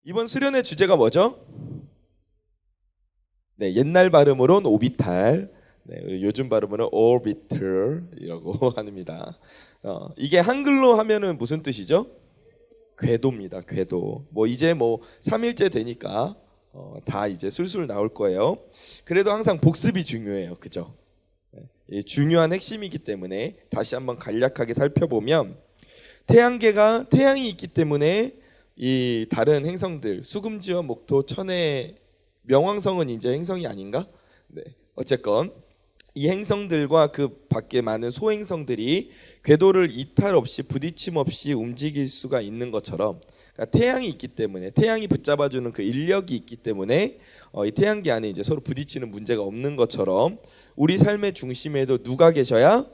이번 수련의 주제가 뭐죠? 네, 옛날 발음으로는 오비탈, 네, 요즘 발음으로는 orbital이라고 합니다. 이게 한글로 하면은 무슨 뜻이죠? 궤도입니다. 궤도. 이제 3일째 되니까 다 이제 술술 나올 거예요. 그래도 항상 복습이 중요해요. 그죠? 네, 이 중요한 핵심이기 때문에 다시 한번 간략하게 살펴보면 태양계가 태양이 있기 때문에 이 다른 행성들 수금지와 목토, 천해, 명왕성은 이제 행성이 아닌가? 네. 어쨌건 이 행성들과 그 밖에 많은 소행성들이 궤도를 이탈 없이 부딪힘 없이 움직일 수가 있는 것처럼, 그러니까 태양이 있기 때문에 태양이 붙잡아주는 그 인력이 있기 때문에 이 태양계 안에 이제 서로 부딪히는 문제가 없는 것처럼 우리 삶의 중심에도 누가 계셔야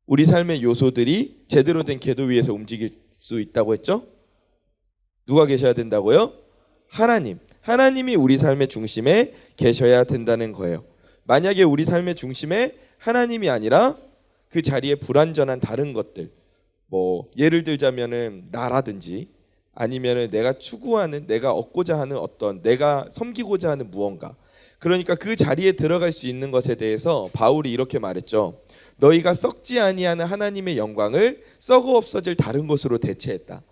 우리 삶의 요소들이 제대로 된 궤도 위에서 움직일 수 있다고 했죠? 누가 계셔야 된다고요? 하나님. 하나님이 우리 삶의 중심에 계셔야 된다는 거예요. 만약에 우리 삶의 중심에 하나님이 아니라 그 자리에 불완전한 다른 것들, 예를 들자면은 나라든지 아니면은 내가 추구하는, 내가 얻고자 하는 어떤, 내가 섬기고자 하는 무언가, 그러니까 그 자리에 들어갈 수 있는 것에 대해서 바울이 이렇게 말했죠. 너희가 썩지 아니하는 하나님의 영광을 썩어 없어질 다른 것으로 대체했다.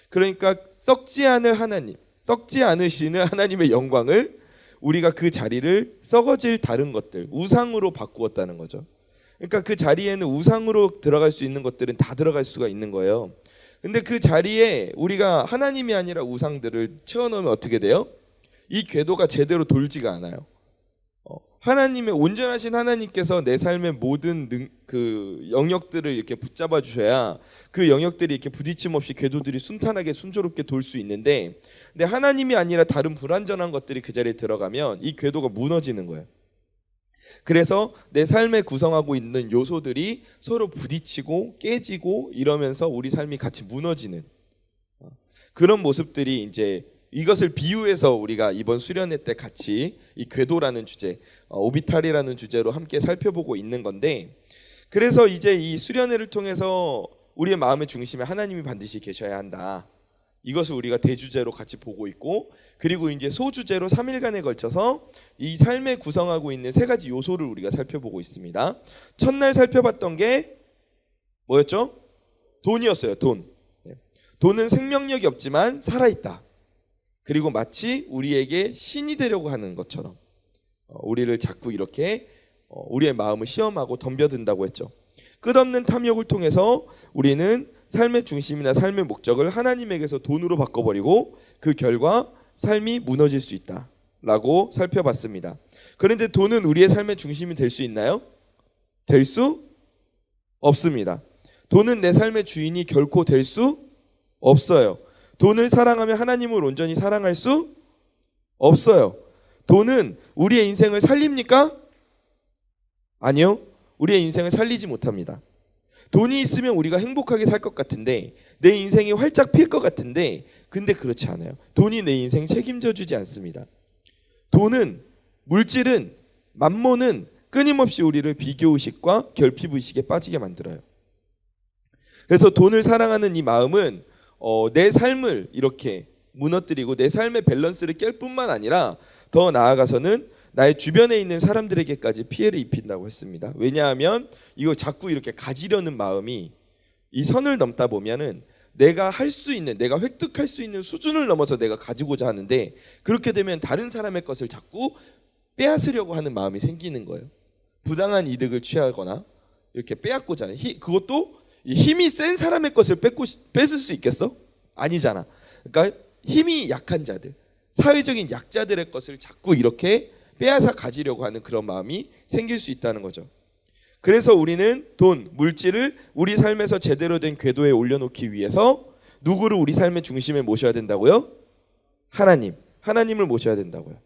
그러니까 썩지 않을 하나님, 썩지 않으시는 하나님의 영광을 우리가 그 자리를 썩어질 다른 것들, 우상으로 바꾸었다는 거죠. 그러니까 그 자리에는 우상으로 들어갈 수 있는 것들은 다 들어갈 수가 있는 거예요. 근데 그 자리에 우리가 하나님이 아니라 우상들을 채워넣으면 어떻게 돼요? 이 궤도가 제대로 돌지가 않아요. 하나님의 온전하신 하나님께서 내 삶의 모든 그 영역들을 이렇게 붙잡아 주셔야 그 영역들이 이렇게 부딪힘 없이 궤도들이 순탄하게 순조롭게 돌 수 있는데, 근데 하나님이 아니라 다른 불완전한 것들이 그 자리에 들어가면 이 궤도가 무너지는 거예요. 그래서 내 삶에 구성하고 있는 요소들이 서로 부딪히고 깨지고 이러면서 우리 삶이 같이 무너지는 그런 모습들이 이제, 이것을 비유해서 우리가 이번 수련회 때 같이 이 궤도라는 주제, 오비탈이라는 주제로 함께 살펴보고 있는 건데, 그래서 이제 이 수련회를 통해서 우리의 마음의 중심에 하나님이 반드시 계셔야 한다. 이것을 우리가 대주제로 같이 보고 있고, 그리고 이제 소주제로 3일간에 걸쳐서 이 삶에 구성하고 있는 세 가지 요소를 우리가 살펴보고 있습니다. 첫날 살펴봤던 게 뭐였죠? 돈이었어요. 돈. 돈은 생명력이 없지만 살아있다. 그리고 마치 우리에게 신이 되려고 하는 것처럼 우리를 자꾸 이렇게 우리의 마음을 시험하고 덤벼든다고 했죠. 끝없는 탐욕을 통해서 우리는 삶의 중심이나 삶의 목적을 하나님에게서 돈으로 바꿔버리고 그 결과 삶이 무너질 수 있다라고 살펴봤습니다. 그런데 돈은 우리의 삶의 중심이 될 수 있나요? 될 수 없습니다. 돈은 내 삶의 주인이 결코 될 수 없어요. 돈을 사랑하며 하나님을 온전히 사랑할 수 없어요. 돈은 우리의 인생을 살립니까? 아니요. 우리의 인생을 살리지 못합니다. 돈이 있으면 우리가 행복하게 살 것 같은데, 내 인생이 활짝 필 것 같은데, 근데 그렇지 않아요. 돈이 내 인생 책임져 주지 않습니다. 돈은, 물질은, 만몬은 끊임없이 우리를 비교의식과 결핍의식에 빠지게 만들어요. 그래서 돈을 사랑하는 이 마음은 내 삶을 이렇게 무너뜨리고 내 삶의 밸런스를 깰 뿐만 아니라 더 나아가서는 나의 주변에 있는 사람들에게까지 피해를 입힌다고 했습니다. 왜냐하면 이거 자꾸 이렇게 가지려는 마음이 이 선을 넘다 보면은 내가 할 수 있는, 내가 획득할 수 있는 수준을 넘어서 내가 가지고자 하는데, 그렇게 되면 다른 사람의 것을 자꾸 빼앗으려고 하는 마음이 생기는 거예요. 부당한 이득을 취하거나 이렇게 빼앗고자 하는, 그것도 힘이 센 사람의 것을 뺏을 수 있겠어? 아니잖아. 그러니까 힘이 약한 자들, 사회적인 약자들의 것을 자꾸 이렇게 빼앗아 가지려고 하는 그런 마음이 생길 수 있다는 거죠. 그래서 우리는 돈, 물질을 우리 삶에서 제대로 된 궤도에 올려놓기 위해서 누구를 우리 삶의 중심에 모셔야 된다고요? 하나님을 모셔야 된다고요.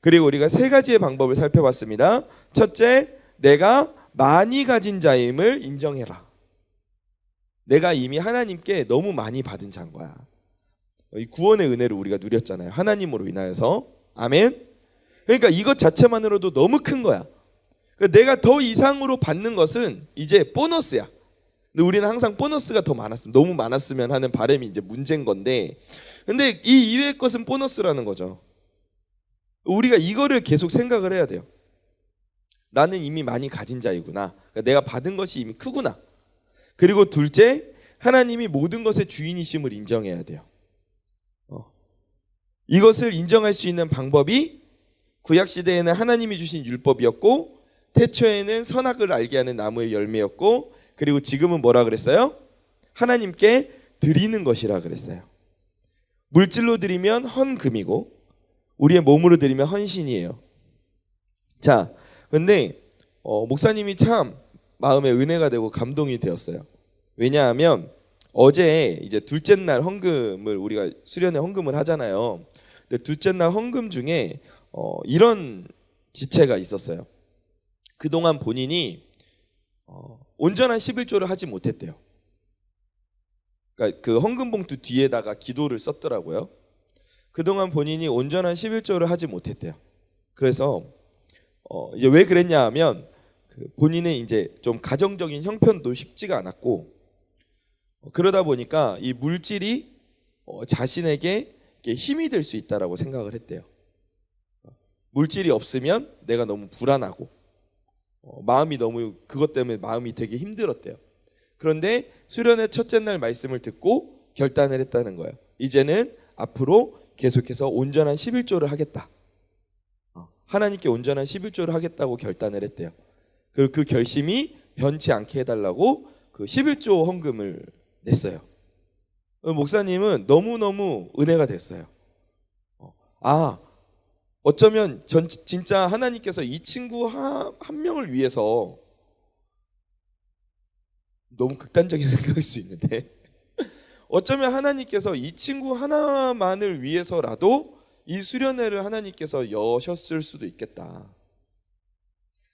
그리고 우리가 세 가지의 방법을 살펴봤습니다. 첫째, 내가 많이 가진 자임을 인정해라. 내가 이미 하나님께 너무 많이 받은 자인 거야. 이 구원의 은혜를 우리가 누렸잖아요. 하나님으로 인하여서. 아멘. 그러니까 이것 자체만으로도 너무 큰 거야. 그러니까 내가 더 이상으로 받는 것은 이제 보너스야. 근데 우리는 항상 보너스가 더 많았으면, 너무 많았으면 하는 바람이 이제 문제인 건데, 근데 이 이외의 것은 보너스라는 거죠. 우리가 이거를 계속 생각을 해야 돼요. 나는 이미 많이 가진 자이구나. 그러니까 내가 받은 것이 이미 크구나. 그리고 둘째, 하나님이 모든 것의 주인이심을 인정해야 돼요. 이것을 인정할 수 있는 방법이 구약 시대에는 하나님이 주신 율법이었고, 태초에는 선악을 알게 하는 나무의 열매였고, 그리고 지금은 뭐라 그랬어요? 하나님께 드리는 것이라 그랬어요. 물질로 드리면 헌금이고 우리의 몸으로 드리면 헌신이에요. 자, 근데 목사님이 참 마음에 은혜가 되고 감동이 되었어요. 왜냐하면 어제 이제 둘째 날 헌금을, 우리가 수련회 헌금을 하잖아요. 근데 둘째 날 헌금 중에 이런 지체가 있었어요. 그동안 본인이 온전한 11조를 하지 못했대요. 그러니까 그 헌금 봉투 뒤에다가 기도를 썼더라고요. 그동안 본인이 온전한 11조를 하지 못했대요. 그래서 이제 왜 그랬냐 하면 본인의 이제 좀 가정적인 형편도 쉽지가 않았고, 그러다 보니까 이 물질이 자신에게 힘이 될 수 있다라고 생각을 했대요. 물질이 없으면 내가 너무 불안하고 마음이 너무, 그것 때문에 마음이 되게 힘들었대요. 그런데 수련회 첫째 날 말씀을 듣고 결단을 했다는 거예요. 이제는 앞으로 계속해서 온전한 11조를 하겠다. 하나님께 온전한 11조를 하겠다고 결단을 했대요. 그리고 그 결심이 변치 않게 해달라고 그 11조 헌금을 냈어요. 목사님은 너무너무 은혜가 됐어요. 어쩌면 진짜 하나님께서 이 친구 한 명을 위해서, 너무 극단적인 생각일 수 있는데 어쩌면 하나님께서 이 친구 하나만을 위해서라도 이 수련회를 하나님께서 여셨을 수도 있겠다.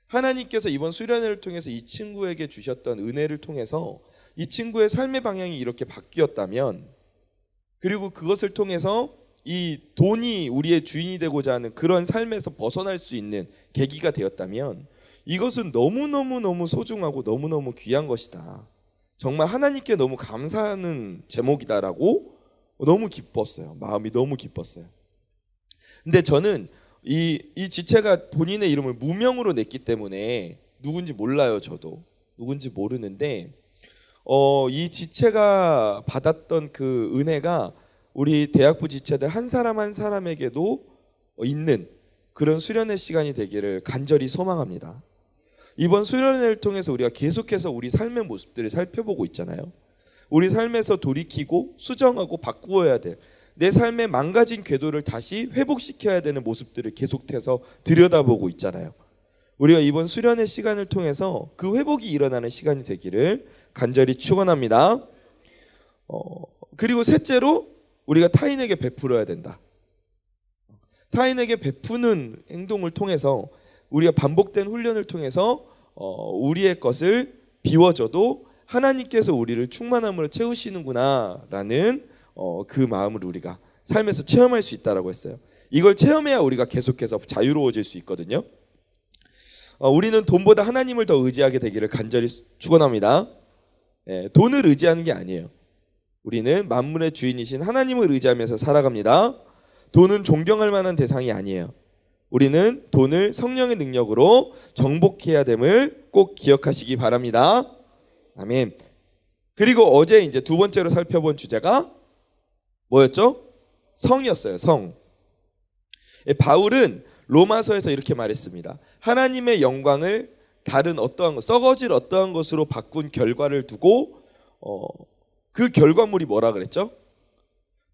하나님께서 이번 수련회를 통해서 이 친구에게 주셨던 은혜를 통해서 이 친구의 삶의 방향이 이렇게 바뀌었다면, 그리고 그것을 통해서 이 돈이 우리의 주인이 되고자 하는 그런 삶에서 벗어날 수 있는 계기가 되었다면, 이것은 너무너무 소중하고 너무너무 귀한 것이다. 정말 하나님께 너무 감사하는 제목이다라고 너무 기뻤어요. 마음이 너무 기뻤어요. 근데 저는 이 지체가 본인의 이름을 무명으로 냈기 때문에 누군지 몰라요. 저도 누군지 모르는데 이 지체가 받았던 그 은혜가 우리 대학부 지체들 한 사람 한 사람에게도 있는 그런 수련회 시간이 되기를 간절히 소망합니다. 이번 수련회를 통해서 우리가 계속해서 우리 삶의 모습들을 살펴보고 있잖아요. 우리 삶에서 돌이키고 수정하고 바꾸어야 될, 내 삶의 망가진 궤도를 다시 회복시켜야 되는 모습들을 계속해서 들여다보고 있잖아요. 우리가 이번 수련회 시간을 통해서 그 회복이 일어나는 시간이 되기를 간절히 축원합니다. 그리고 셋째로 우리가 타인에게 베풀어야 된다. 타인에게 베푸는 행동을 통해서, 우리가 반복된 훈련을 통해서 우리의 것을 비워줘도 하나님께서 우리를 충만함으로 채우시는구나라는 그 마음을 우리가 삶에서 체험할 수 있다라고 했어요. 이걸 체험해야 우리가 계속해서 자유로워질 수 있거든요. 우리는 돈보다 하나님을 더 의지하게 되기를 간절히 축원합니다. 돈을 의지하는 게 아니에요. 우리는 만물의 주인이신 하나님을 의지하면서 살아갑니다. 돈은 존경할 만한 대상이 아니에요. 우리는 돈을 성령의 능력으로 정복해야 됨을 꼭 기억하시기 바랍니다. 아멘. 그리고 어제 이제 두 번째로 살펴본 주제가 뭐였죠? 성이었어요. 성. 바울은 로마서에서 이렇게 말했습니다. 하나님의 영광을 다른 어떠한 것, 썩어질 어떠한 것으로 바꾼 결과를 두고 그 결과물이 뭐라 그랬죠?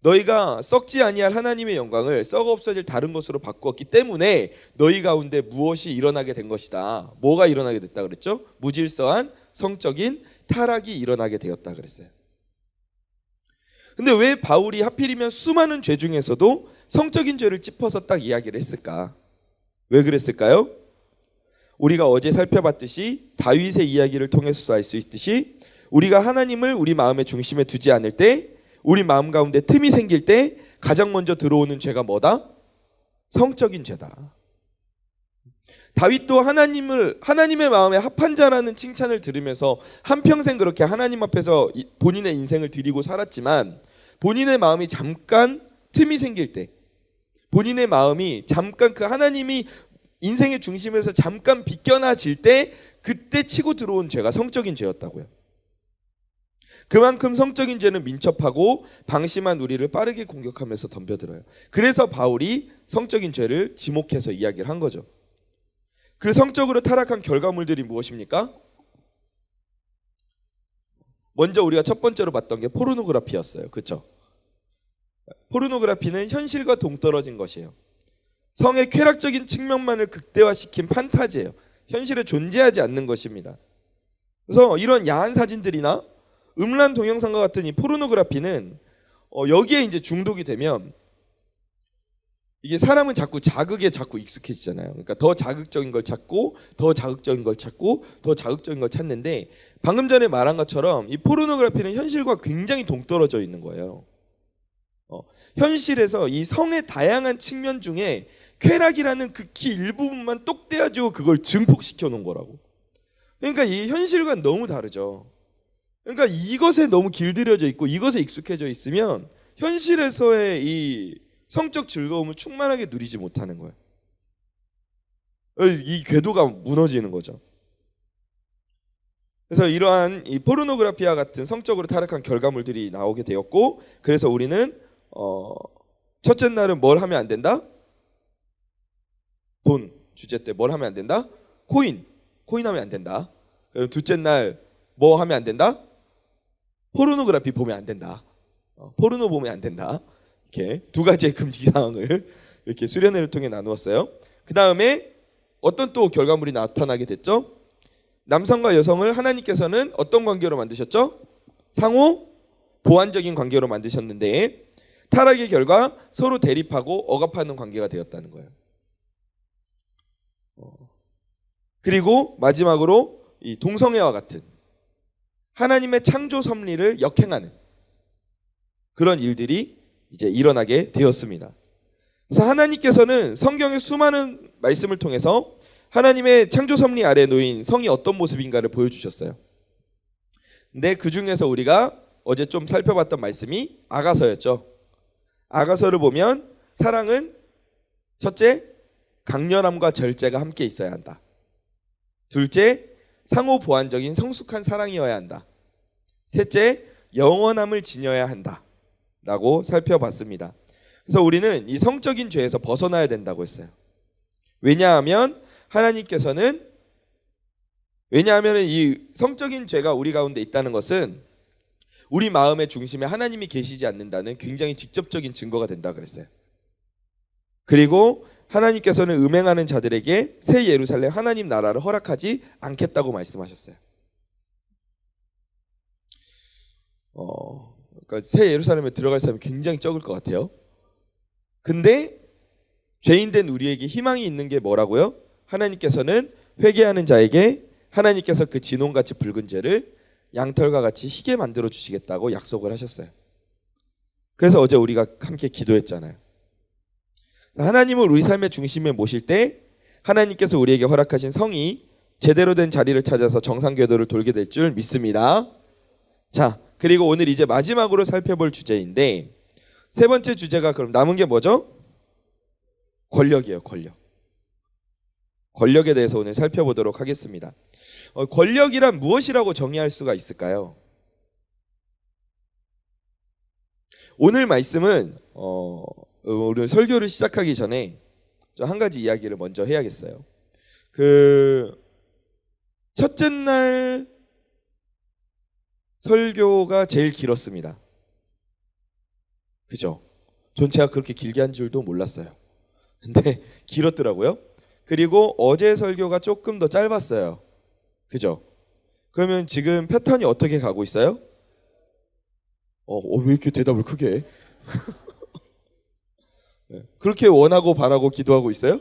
너희가 썩지 아니할 하나님의 영광을 썩어 없어질 다른 것으로 바꾸었기 때문에 너희 가운데 무엇이 일어나게 된 것이다. 뭐가 일어나게 됐다 그랬죠? 무질서한 성적인 타락이 일어나게 되었다 그랬어요. 근데 왜 바울이 하필이면 수많은 죄 중에서도 성적인 죄를 짚어서 딱 이야기를 했을까? 왜 그랬을까요? 우리가 어제 살펴봤듯이 다윗의 이야기를 통해서도 알 수 있듯이, 우리가 하나님을 우리 마음의 중심에 두지 않을 때, 우리 마음 가운데 틈이 생길 때 가장 먼저 들어오는 죄가 뭐다? 성적인 죄다. 다윗도 하나님의 마음에 합한 자라는 칭찬을 들으면서 한평생 그렇게 하나님 앞에서 본인의 인생을 드리고 살았지만, 본인의 마음이 잠깐 틈이 생길 때, 본인의 마음이 잠깐 그 하나님이 인생의 중심에서 잠깐 비껴나질 때, 그때 치고 들어온 죄가 성적인 죄였다고요. 그만큼 성적인 죄는 민첩하고 방심한 우리를 빠르게 공격하면서 덤벼들어요. 그래서 바울이 성적인 죄를 지목해서 이야기를 한 거죠. 그 성적으로 타락한 결과물들이 무엇입니까? 먼저 우리가 첫 번째로 봤던 게 포르노그라피였어요. 그렇죠? 포르노그라피는 현실과 동떨어진 것이에요. 성의 쾌락적인 측면만을 극대화시킨 판타지예요. 현실에 존재하지 않는 것입니다. 그래서 이런 야한 사진들이나 음란 동영상과 같은 이 포르노그라피는 여기에 이제 중독이 되면, 이게 사람은 자꾸 자극에 자꾸 익숙해지잖아요. 그러니까 더 자극적인 걸 찾고, 더 자극적인 걸 찾고, 더 자극적인 걸 찾는데, 방금 전에 말한 것처럼 이 포르노그라피는 현실과 굉장히 동떨어져 있는 거예요. 현실에서 이 성의 다양한 측면 중에 쾌락이라는 극히 일부분만 똑 떼어지고 그걸 증폭시켜 놓은 거라고. 그러니까 이 현실과 너무 다르죠. 그러니까 이것에 너무 길들여져 있고 이것에 익숙해져 있으면 현실에서의 이 성적 즐거움을 충만하게 누리지 못하는 거예요. 이 궤도가 무너지는 거죠. 그래서 이러한 이 포르노그라피와 같은 성적으로 타락한 결과물들이 나오게 되었고, 그래서 우리는 첫째 날은 뭘 하면 안 된다? 돈 주제 때 뭘 하면 안 된다? 코인 하면 안 된다. 둘째 날 뭐 하면 안 된다? 포르노그라피 보면 안 된다. 포르노 보면 안 된다. 이렇게 두 가지의 금지 사항을 이렇게 수련회를 통해 나누었어요. 그 다음에 어떤 또 결과물이 나타나게 됐죠? 남성과 여성을 하나님께서는 어떤 관계로 만드셨죠? 상호 보완적인 관계로 만드셨는데, 타락의 결과 서로 대립하고 억압하는 관계가 되었다는 거예요. 그리고 마지막으로 이 동성애와 같은 하나님의 창조 섭리를 역행하는 그런 일들이 이제 일어나게 되었습니다. 그래서 하나님께서는 성경의 수많은 말씀을 통해서 하나님의 창조 섭리 아래 놓인 성이 어떤 모습인가를 보여주셨어요. 근데 그 중에서 우리가 어제 좀 살펴봤던 말씀이 아가서였죠. 아가서를 보면 사랑은 첫째, 강렬함과 절제가 함께 있어야 한다. 둘째, 상호 보완적인 성숙한 사랑이어야 한다. 셋째, 영원함을 지녀야 한다 라고 살펴봤습니다. 그래서 우리는 이 성적인 죄에서 벗어나야 된다고 했어요. 왜냐하면 이 성적인 죄가 우리 가운데 있다는 것은 우리 마음의 중심에 하나님이 계시지 않는다는 굉장히 직접적인 증거가 된다 그랬어요. 그리고 하나님께서는 음행하는 자들에게 새 예루살렘 하나님 나라를 허락하지 않겠다고 말씀하셨어요. 그러니까 새 예루살렘에 들어갈 사람이 굉장히 적을 것 같아요. 근데 죄인된 우리에게 희망이 있는 게 뭐라고요? 하나님께서는 회개하는 자에게 하나님께서 그 진홍같이 붉은 죄를 양털과 같이 희게 만들어 주시겠다고 약속을 하셨어요. 그래서 어제 우리가 함께 기도했잖아요. 하나님을 우리 삶의 중심에 모실 때 하나님께서 우리에게 허락하신 성이 제대로 된 자리를 찾아서 정상 궤도를 돌게 될 줄 믿습니다. 자, 그리고 오늘 이제 마지막으로 살펴볼 주제인데, 세 번째 주제가 그럼 남은 게 뭐죠? 권력이에요. 권력에 대해서 오늘 살펴보도록 하겠습니다. 권력이란 무엇이라고 정의할 수가 있을까요? 오늘 말씀은 우리 설교를 시작하기 전에 한 가지 이야기를 먼저 해야겠어요. 첫째 날 설교가 제일 길었습니다. 그죠? 전 제가 그렇게 길게 한 줄도 몰랐어요. 근데 길었더라고요. 그리고 어제 설교가 조금 더 짧았어요. 그죠? 그러면 지금 패턴이 어떻게 가고 있어요? 왜 이렇게 대답을 크게 해? 네. 그렇게 원하고 바라고 기도하고 있어요?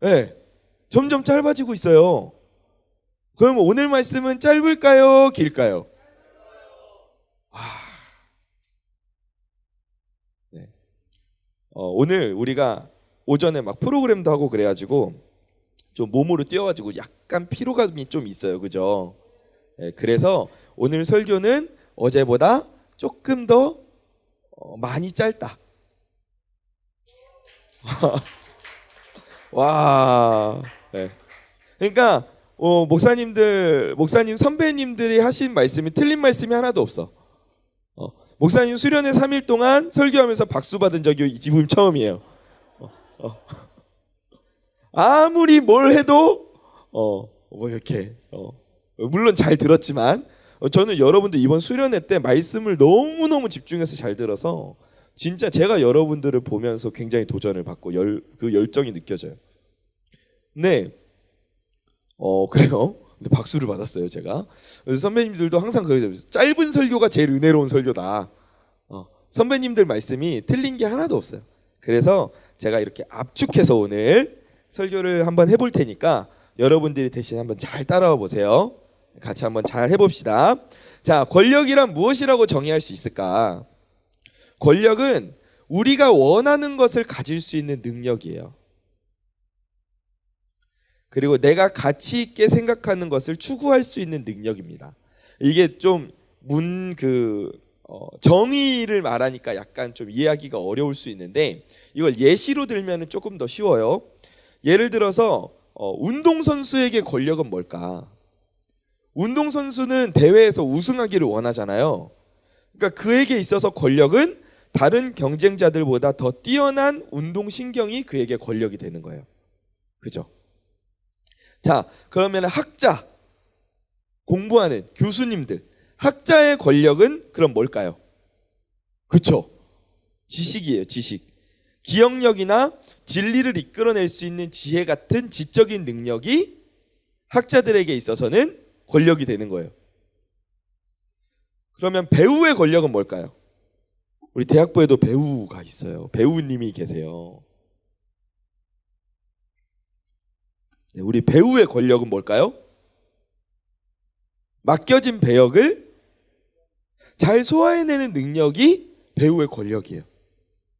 네. 점점 짧아지고 있어요. 그럼 오늘 말씀은 짧을까요? 길까요? 네. 오늘 우리가 오전에 막 프로그램도 하고 그래가지고 좀 몸으로 뛰어가지고 약간 피로감이 좀 있어요, 그죠? 예, 그래서 오늘 설교는 어제보다 조금 더 많이 짧다. 와, 네. 그러니까 목사님 선배님들이 하신 말씀이 틀린 말씀이 하나도 없어. 목사님 수련회 3일 동안 설교하면서 박수 받은 적이 지금 처음이에요. 어. 아무리 뭘 해도 뭐 이렇게 물론 잘 들었지만 저는 여러분들 이번 수련회 때 말씀을 너무너무 집중해서 잘 들어서 진짜 제가 여러분들을 보면서 굉장히 도전을 받고 그 열정이 느껴져요. 네. 그래요. 근데 박수를 받았어요, 제가. 그래서 선배님들도 항상 그러죠. 짧은 설교가 제일 은혜로운 설교다. 선배님들 말씀이 틀린 게 하나도 없어요. 그래서 제가 이렇게 압축해서 오늘 설교를 한번 해볼 테니까 여러분들이 대신 한번 잘 따라와 보세요. 같이 한번 잘 해봅시다. 자, 권력이란 무엇이라고 정의할 수 있을까? 권력은 우리가 원하는 것을 가질 수 있는 능력이에요. 그리고 내가 가치 있게 생각하는 것을 추구할 수 있는 능력입니다. 이게 좀 정의를 말하니까 약간 좀 이해하기가 어려울 수 있는데 이걸 예시로 들면 조금 더 쉬워요. 예를 들어서 운동선수에게 권력은 뭘까? 운동선수는 대회에서 우승하기를 원하잖아요. 그러니까 그에게 있어서 권력은 다른 경쟁자들보다 더 뛰어난 운동신경이 그에게 권력이 되는 거예요. 그죠? 자, 그러면 학자, 공부하는 교수님들, 학자의 권력은 그럼 뭘까요? 그쵸? 지식이에요, 지식. 기억력이나 진리를 이끌어낼 수 있는 지혜 같은 지적인 능력이 학자들에게 있어서는 권력이 되는 거예요. 그러면 배우의 권력은 뭘까요? 우리 대학부에도 배우가 있어요. 배우님이 계세요. 네, 우리 배우의 권력은 뭘까요? 맡겨진 배역을 잘 소화해내는 능력이 배우의 권력이에요.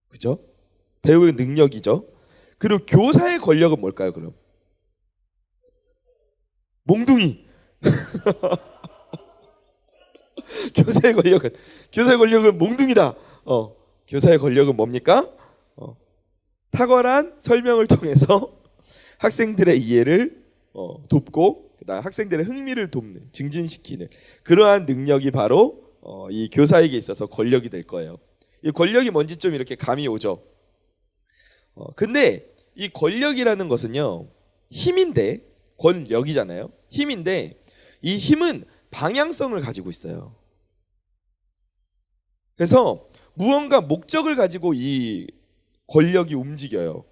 그죠? 배우의 능력이죠. 그리고 교사의 권력은 뭘까요, 그럼? 몽둥이. 교사의 권력은 몽둥이다. 교사의 권력은 뭡니까? 탁월한 설명을 통해서 학생들의 이해를 돕고 그다음 학생들의 흥미를 돕는, 증진시키는 그러한 능력이 바로 이 교사에게 있어서 권력이 될 거예요. 이 권력이 뭔지 좀 이렇게 감이 오죠. 근데 이 권력이라는 것은요, 힘인데, 권력이잖아요. 힘인데 이 힘은 방향성을 가지고 있어요. 그래서 무언가 목적을 가지고 이 권력이 움직여요.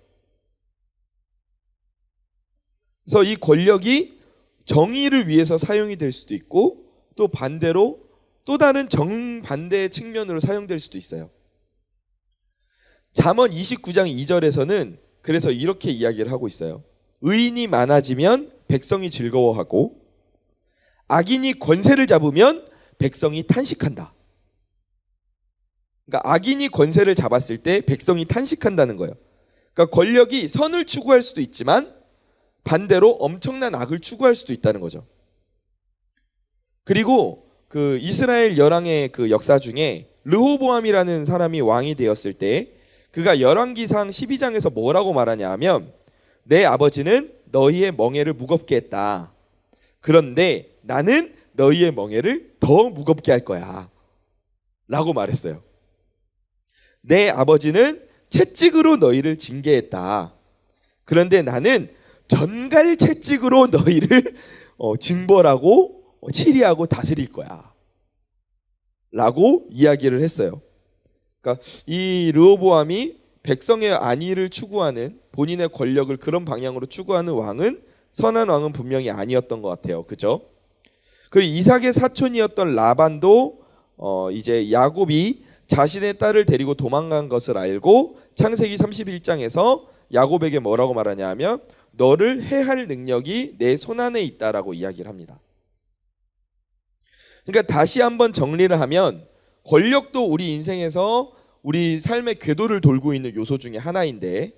그래서 이 권력이 정의를 위해서 사용이 될 수도 있고 또 반대로 또 다른 정반대의 측면으로 사용될 수도 있어요. 잠언 29장 2절에서는 그래서 이렇게 이야기를 하고 있어요. 의인이 많아지면 백성이 즐거워하고 악인이 권세를 잡으면 백성이 탄식한다. 그러니까 악인이 권세를 잡았을 때 백성이 탄식한다는 거예요. 그러니까 권력이 선을 추구할 수도 있지만 반대로 엄청난 악을 추구할 수도 있다는 거죠. 그리고 그 이스라엘 열왕의 그 역사 중에 르호보암이라는 사람이 왕이 되었을 때 그가 열왕기상 12장에서 뭐라고 말하냐 하면 내 아버지는 너희의 멍에를 무겁게 했다. 그런데 나는 너희의 멍에를 더 무겁게 할 거야. 라고 말했어요. 내 아버지는 채찍으로 너희를 징계했다. 그런데 나는 전갈 채찍으로 너희를 징벌하고 치리하고 다스릴 거야. 라고 이야기를 했어요. 그러니까 이 르호보암이 백성의 안위를 추구하는, 본인의 권력을 그런 방향으로 추구하는 왕은 선한 왕은 분명히 아니었던 것 같아요. 그죠? 그리고 이삭의 사촌이었던 라반도 이제 야곱이 자신의 딸을 데리고 도망간 것을 알고 창세기 31장에서 야곱에게 뭐라고 말하냐 하면 너를 해할 능력이 내 손안에 있다라고 이야기를 합니다. 그러니까 다시 한번 정리를 하면 권력도 우리 인생에서 우리 삶의 궤도를 돌고 있는 요소 중에 하나인데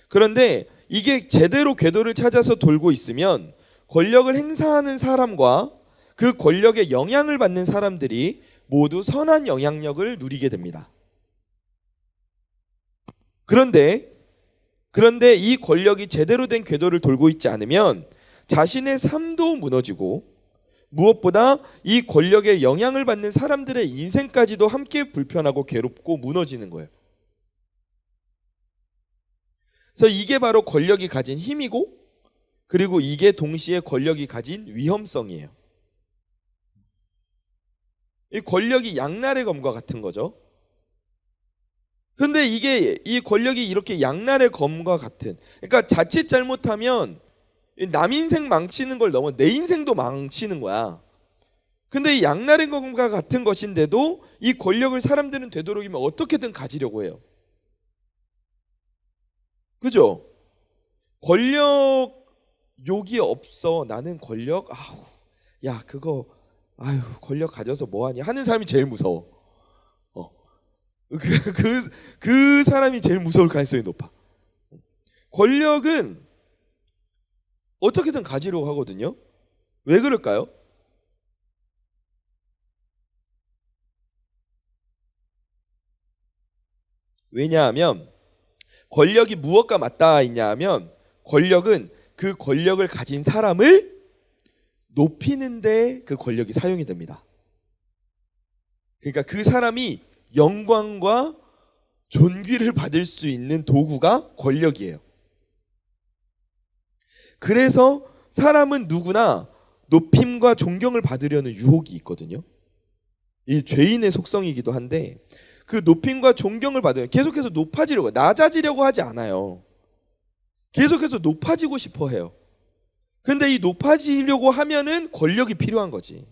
그런데 이게 제대로 궤도를 찾아서 돌고 있으면 권력을 행사하는 사람과 그 권력에 영향을 받는 사람들이 모두 선한 영향력을 누리게 됩니다. 그런데 이 권력이 제대로 된 궤도를 돌고 있지 않으면 자신의 삶도 무너지고 무엇보다 이 권력에 영향을 받는 사람들의 인생까지도 함께 불편하고 괴롭고 무너지는 거예요. 그래서 이게 바로 권력이 가진 힘이고, 그리고 이게 동시에 권력이 가진 위험성이에요. 이 권력이 양날의 검과 같은 거죠. 근데 이 권력이 이렇게 양날의 검과 같은, 그러니까 자칫 잘못하면 남 인생 망치는 걸 넘어 내 인생도 망치는 거야. 근데 이 양날의 검과 같은 것인데도 이 권력을 사람들은 되도록이면 어떻게든 가지려고 해요. 그죠? 권력 욕이 없어. 나는 권력, 야 그거 권력 가져서 뭐하니 하는 사람이 제일 무서워. 그 사람이 제일 무서울 가능성이 높아. 권력은 어떻게든 가지려고 하거든요. 왜 그럴까요? 왜냐하면 권력이 무엇과 맞닿아 있냐 하면 권력은 그 권력을 가진 사람을 높이는데 그 권력이 사용이 됩니다. 그러니까 그 사람이 영광과 존귀를 받을 수 있는 도구가 권력이에요. 그래서 사람은 누구나 높임과 존경을 받으려는 유혹이 있거든요. 이 죄인의 속성이기도 한데 그 높임과 존경을 받아요. 계속해서 높아지려고, 낮아지려고 하지 않아요. 계속해서 높아지고 싶어 해요. 근데 이 높아지려고 하면은 권력이 필요한 거지.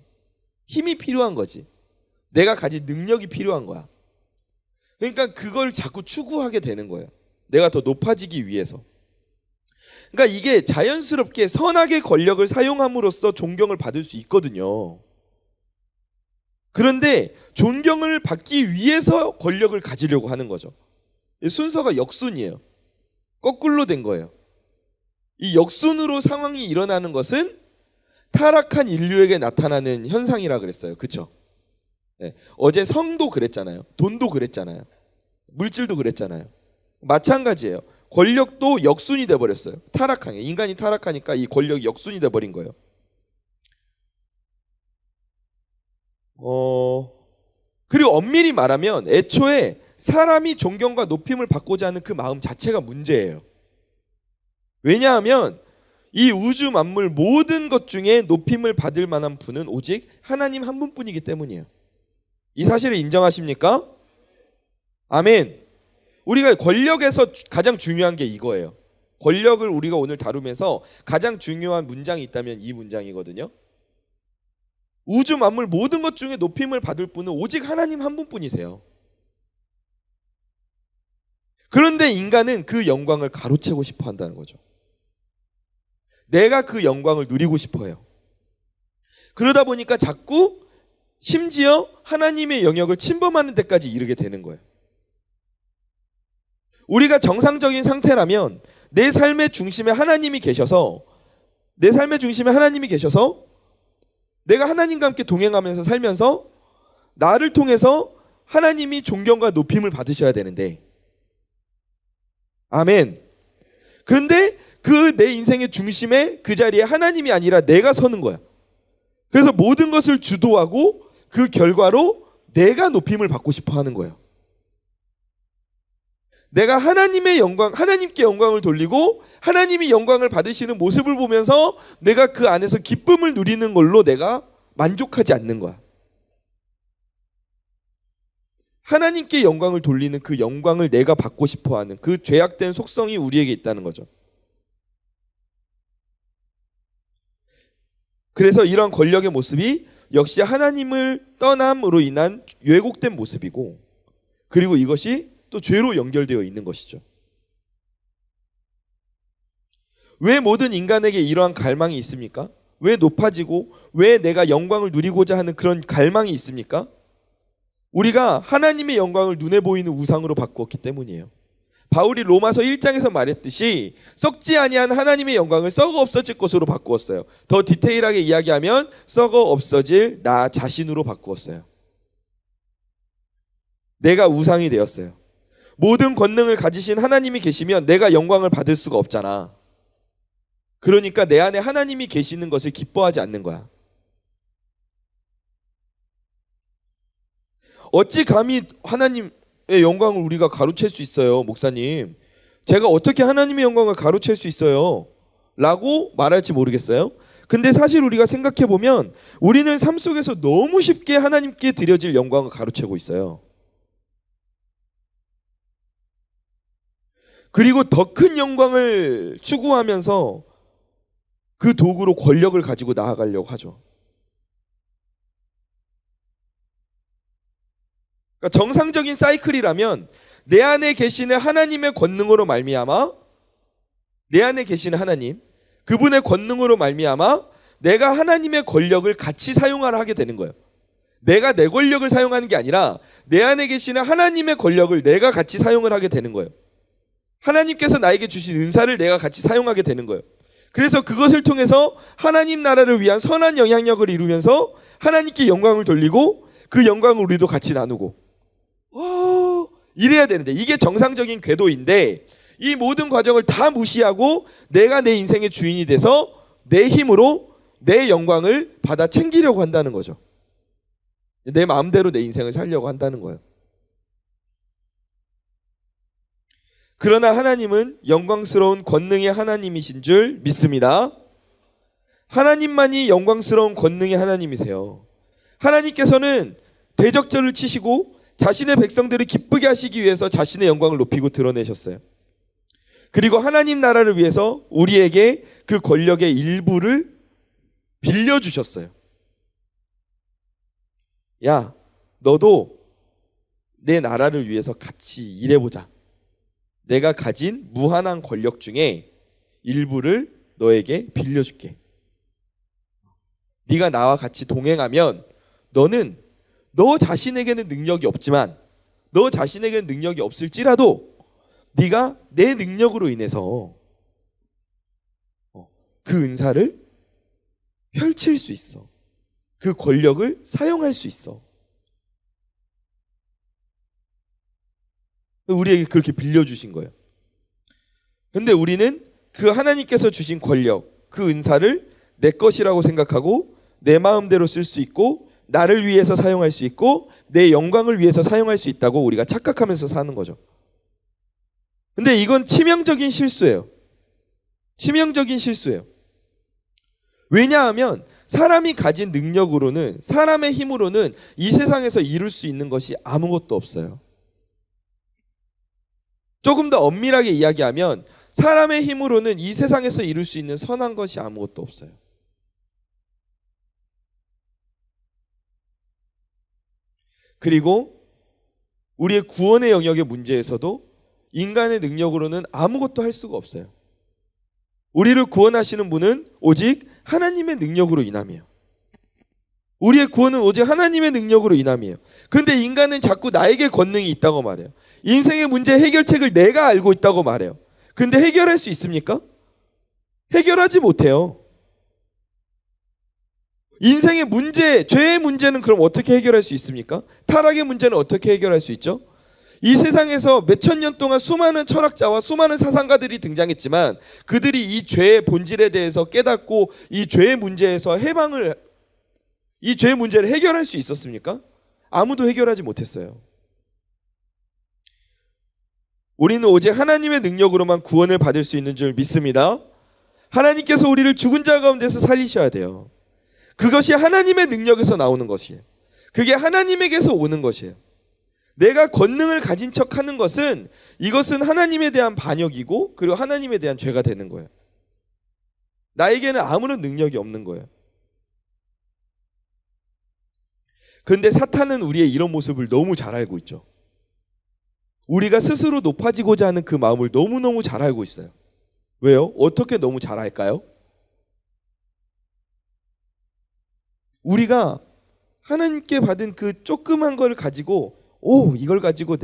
힘이 필요한 거지. 내가 가진 능력이 필요한 거야. 그러니까 그걸 자꾸 추구하게 되는 거예요. 내가 더 높아지기 위해서. 그러니까 이게 자연스럽게 선하게 권력을 사용함으로써 존경을 받을 수 있거든요. 그런데 존경을 받기 위해서 권력을 가지려고 하는 거죠. 순서가 역순이에요. 거꾸로 된 거예요. 이 역순으로 상황이 일어나는 것은 타락한 인류에게 나타나는 현상이라 그랬어요. 그렇죠? 네. 어제 성도 그랬잖아요. 돈도 그랬잖아요. 물질도 그랬잖아요. 마찬가지예요. 권력도 역순이 돼버렸어요. 타락하게. 인간이 타락하니까 이 권력이 역순이 돼버린 거예요. 그리고 엄밀히 말하면 애초에 사람이 존경과 높임을 받고자 하는 그 마음 자체가 문제예요. 왜냐하면 이 우주 만물 모든 것 중에 높임을 받을 만한 분은 오직 하나님 한 분뿐이기 때문이에요. 이 사실을 인정하십니까? 아멘. 우리가 권력에서 가장 중요한 게 이거예요. 권력을 우리가 오늘 다루면서 가장 중요한 문장이 있다면 이 문장이거든요. 우주 만물 모든 것 중에 높임을 받을 분은 오직 하나님 한 분뿐이세요. 그런데 인간은 그 영광을 가로채고 싶어 한다는 거죠. 내가 그 영광을 누리고 싶어 해요. 그러다 보니까 자꾸 심지어 하나님의 영역을 침범하는 데까지 이르게 되는 거예요. 우리가 정상적인 상태라면 내 삶의 중심에 하나님이 계셔서 내가 하나님과 함께 동행하면서 살면서 나를 통해서 하나님이 존경과 높임을 받으셔야 되는데, 아멘. 그런데 그 내 인생의 중심에 그 자리에 하나님이 아니라 내가 서는 거야. 그래서 모든 것을 주도하고 그 결과로 내가 높임을 받고 싶어 하는 거예요. 내가 하나님께 영광을 돌리고 하나님이 영광을 받으시는 모습을 보면서 내가 그 안에서 기쁨을 누리는 걸로 내가 만족하지 않는 거야. 하나님께 영광을 돌리는 그 영광을 내가 받고 싶어하는 그 죄악된 속성이 우리에게 있다는 거죠. 그래서 이러한 권력의 모습이 역시 하나님을 떠남으로 인한 왜곡된 모습이고, 그리고 이것이 또 죄로 연결되어 있는 것이죠. 왜 모든 인간에게 이러한 갈망이 있습니까? 왜 높아지고 왜 내가 영광을 누리고자 하는 그런 갈망이 있습니까? 우리가 하나님의 영광을 눈에 보이는 우상으로 바꾸었기 때문이에요. 바울이 로마서 1장에서 말했듯이 썩지 아니한 하나님의 영광을 썩어 없어질 것으로 바꾸었어요. 더 디테일하게 이야기하면 썩어 없어질 나 자신으로 바꾸었어요. 내가 우상이 되었어요. 모든 권능을 가지신 하나님이 계시면 내가 영광을 받을 수가 없잖아. 그러니까 내 안에 하나님이 계시는 것을 기뻐하지 않는 거야. 어찌 감히 하나님의 영광을 우리가 가로챌 수 있어요, 목사님? 제가 어떻게 하나님의 영광을 가로챌 수 있어요? 라고 말할지 모르겠어요. 근데 사실 우리가 생각해 보면 우리는 삶 속에서 너무 쉽게 하나님께 드려질 영광을 가로채고 있어요. 그리고 더 큰 영광을 추구하면서 그 도구로 권력을 가지고 나아가려고 하죠. 그러니까 정상적인 사이클이라면 내 안에 계시는 하나님의 권능으로 말미암아, 내 안에 계시는 하나님, 그분의 권능으로 말미암아 내가 하나님의 권력을 같이 사용하려 하게 되는 거예요. 내가 내 권력을 사용하는 게 아니라 내 안에 계시는 하나님의 권력을 내가 같이 사용을 하게 되는 거예요. 하나님께서 나에게 주신 은사를 내가 같이 사용하게 되는 거예요. 그래서 그것을 통해서 하나님 나라를 위한 선한 영향력을 이루면서 하나님께 영광을 돌리고 그 영광을 우리도 같이 나누고 이래야 되는데, 이게 정상적인 궤도인데 이 모든 과정을 다 무시하고 내가 내 인생의 주인이 돼서 내 힘으로 내 영광을 받아 챙기려고 한다는 거죠. 내 마음대로 내 인생을 살려고 한다는 거예요. 그러나 하나님은 영광스러운 권능의 하나님이신 줄 믿습니다. 하나님만이 영광스러운 권능의 하나님이세요. 하나님께서는 대적절을 치시고 자신의 백성들을 기쁘게 하시기 위해서 자신의 영광을 높이고 드러내셨어요. 그리고 하나님 나라를 위해서 우리에게 그 권력의 일부를 빌려주셨어요. 야, 너도 내 나라를 위해서 같이 일해보자. 내가 가진 무한한 권력 중에 일부를 너에게 빌려줄게. 네가 나와 같이 동행하면 너는 너 자신에게는 능력이 없지만, 너 자신에게는 능력이 없을지라도 네가 내 능력으로 인해서 그 은사를 펼칠 수 있어. 그 권력을 사용할 수 있어. 우리에게 그렇게 빌려주신 거예요. 근데 우리는 그 하나님께서 주신 권력, 그 은사를 내 것이라고 생각하고 내 마음대로 쓸 수 있고 나를 위해서 사용할 수 있고 내 영광을 위해서 사용할 수 있다고 우리가 착각하면서 사는 거죠. 근데 이건 치명적인 실수예요. 치명적인 실수예요. 왜냐하면 사람이 가진 능력으로는, 사람의 힘으로는 이 세상에서 이룰 수 있는 것이 아무것도 없어요. 조금 더 엄밀하게 이야기하면 사람의 힘으로는 이 세상에서 이룰 수 있는 선한 것이 아무것도 없어요. 그리고 우리의 구원의 영역의 문제에서도 인간의 능력으로는 아무것도 할 수가 없어요. 우리를 구원하시는 분은 오직 하나님의 능력으로 인함이에요. 우리의 구원은 오직 하나님의 능력으로 인함이에요. 그런데 인간은 자꾸 나에게 권능이 있다고 말해요. 인생의 문제 해결책을 내가 알고 있다고 말해요. 근데 해결할 수 있습니까? 해결하지 못해요. 인생의 문제, 죄의 문제는 그럼 어떻게 해결할 수 있습니까? 타락의 문제는 어떻게 해결할 수 있죠? 이 세상에서 몇천 년 동안 수많은 철학자와 수많은 사상가들이 등장했지만 그들이 이 죄의 본질에 대해서 깨닫고 이 죄의 문제에서 이 죄의 문제를 해결할 수 있었습니까? 아무도 해결하지 못했어요. 우리는 오직 하나님의 능력으로만 구원을 받을 수 있는 줄 믿습니다. 하나님께서 우리를 죽은 자 가운데서 살리셔야 돼요. 그것이 하나님의 능력에서 나오는 것이에요. 그게 하나님에게서 오는 것이에요. 내가 권능을 가진 척하는 것은, 이것은 하나님에 대한 반역이고 그리고 하나님에 대한 죄가 되는 거예요. 나에게는 아무런 능력이 없는 거예요. 그런데 사탄은 우리의 이런 모습을 너무 잘 알고 있죠. 우리가 스스로 높아지고자 하는 그 마음을 너무너무 잘 알고 있어요. 왜요? 어떻게 너무 잘 알까요? 우리가 하나님께 받은 그 조그만 걸 가지고 이걸 가지고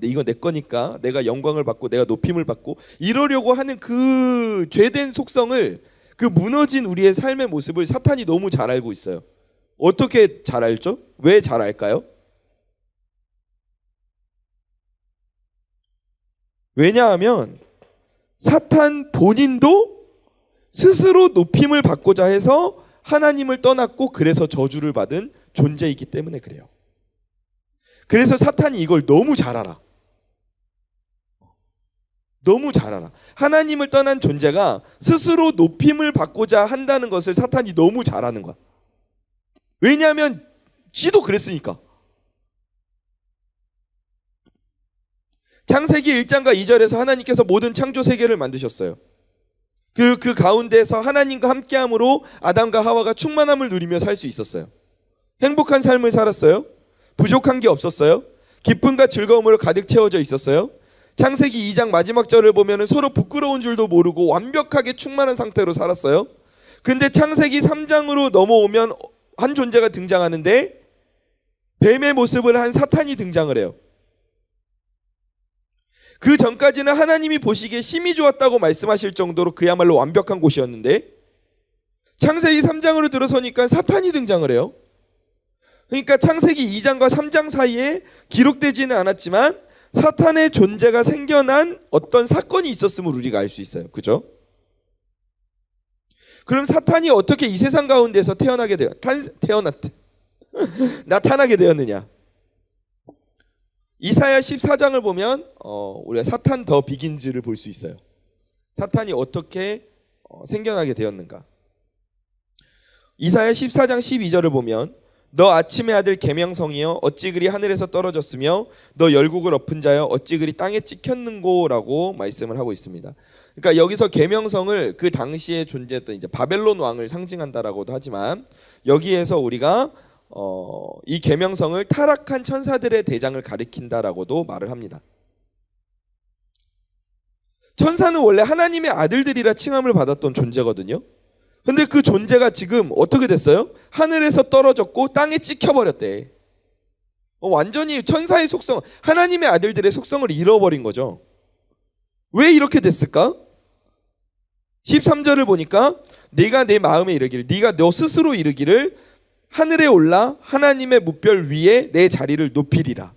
이거 내 거니까 내가 영광을 받고 내가 높임을 받고 이러려고 하는 그 죄된 속성을, 그 무너진 우리의 삶의 모습을 사탄이 너무 잘 알고 있어요. 어떻게 잘 알죠? 왜 잘 알까요? 왜냐하면 사탄 본인도 스스로 높임을 받고자 해서 하나님을 떠났고 그래서 저주를 받은 존재이기 때문에 그래요. 그래서 사탄이 이걸 너무 잘 알아. 너무 잘 알아. 하나님을 떠난 존재가 스스로 높임을 받고자 한다는 것을 사탄이 너무 잘 아는 거야. 왜냐하면 지도 그랬으니까. 창세기 1장과 2절에서 하나님께서 모든 창조 세계를 만드셨어요. 그 가운데서 하나님과 함께함으로 아담과 하와가 충만함을 누리며 살 수 있었어요. 행복한 삶을 살았어요. 부족한 게 없었어요. 기쁨과 즐거움으로 가득 채워져 있었어요. 창세기 2장 마지막 절을 보면 서로 부끄러운 줄도 모르고 완벽하게 충만한 상태로 살았어요. 근데 창세기 3장으로 넘어오면 한 존재가 등장하는데 뱀의 모습을 한 사탄이 등장을 해요. 그 전까지는 하나님이 보시기에 심히 좋았다고 말씀하실 정도로 그야말로 완벽한 곳이었는데 창세기 3장으로 들어서니까 사탄이 등장을 해요. 그러니까 창세기 2장과 3장 사이에 기록되지는 않았지만 사탄의 존재가 생겨난 어떤 사건이 있었음을 우리가 알 수 있어요. 그죠? 그럼 사탄이 어떻게 이 세상 가운데서 나타나게 되었느냐? 이사야 14장을 보면 우리가 사탄 더 비긴즈를 볼 수 있어요. 사탄이 어떻게 생겨나게 되었는가? 이사야 14장 12절을 보면 너 아침의 아들 계명성이여 어찌 그리 하늘에서 떨어졌으며 너 열국을 엎은 자여 어찌 그리 땅에 찍혔는고라고 말씀을 하고 있습니다. 그러니까 여기서 계명성을 그 당시에 존재했던 이제 바벨론 왕을 상징한다라고도 하지만 여기에서 우리가 이 계명성을 타락한 천사들의 대장을 가리킨다라고도 말을 합니다. 천사는 원래 하나님의 아들들이라 칭함을 받았던 존재거든요. 근데 그 존재가 지금 어떻게 됐어요? 하늘에서 떨어졌고 땅에 찍혀버렸대. 완전히 천사의 속성, 하나님의 아들들의 속성을 잃어버린 거죠. 왜 이렇게 됐을까? 13절을 보니까 네가 내 마음에 이르기를, 네가 너 스스로 이르기를 하늘에 올라 하나님의 무별 위에 내 자리를 높이리라.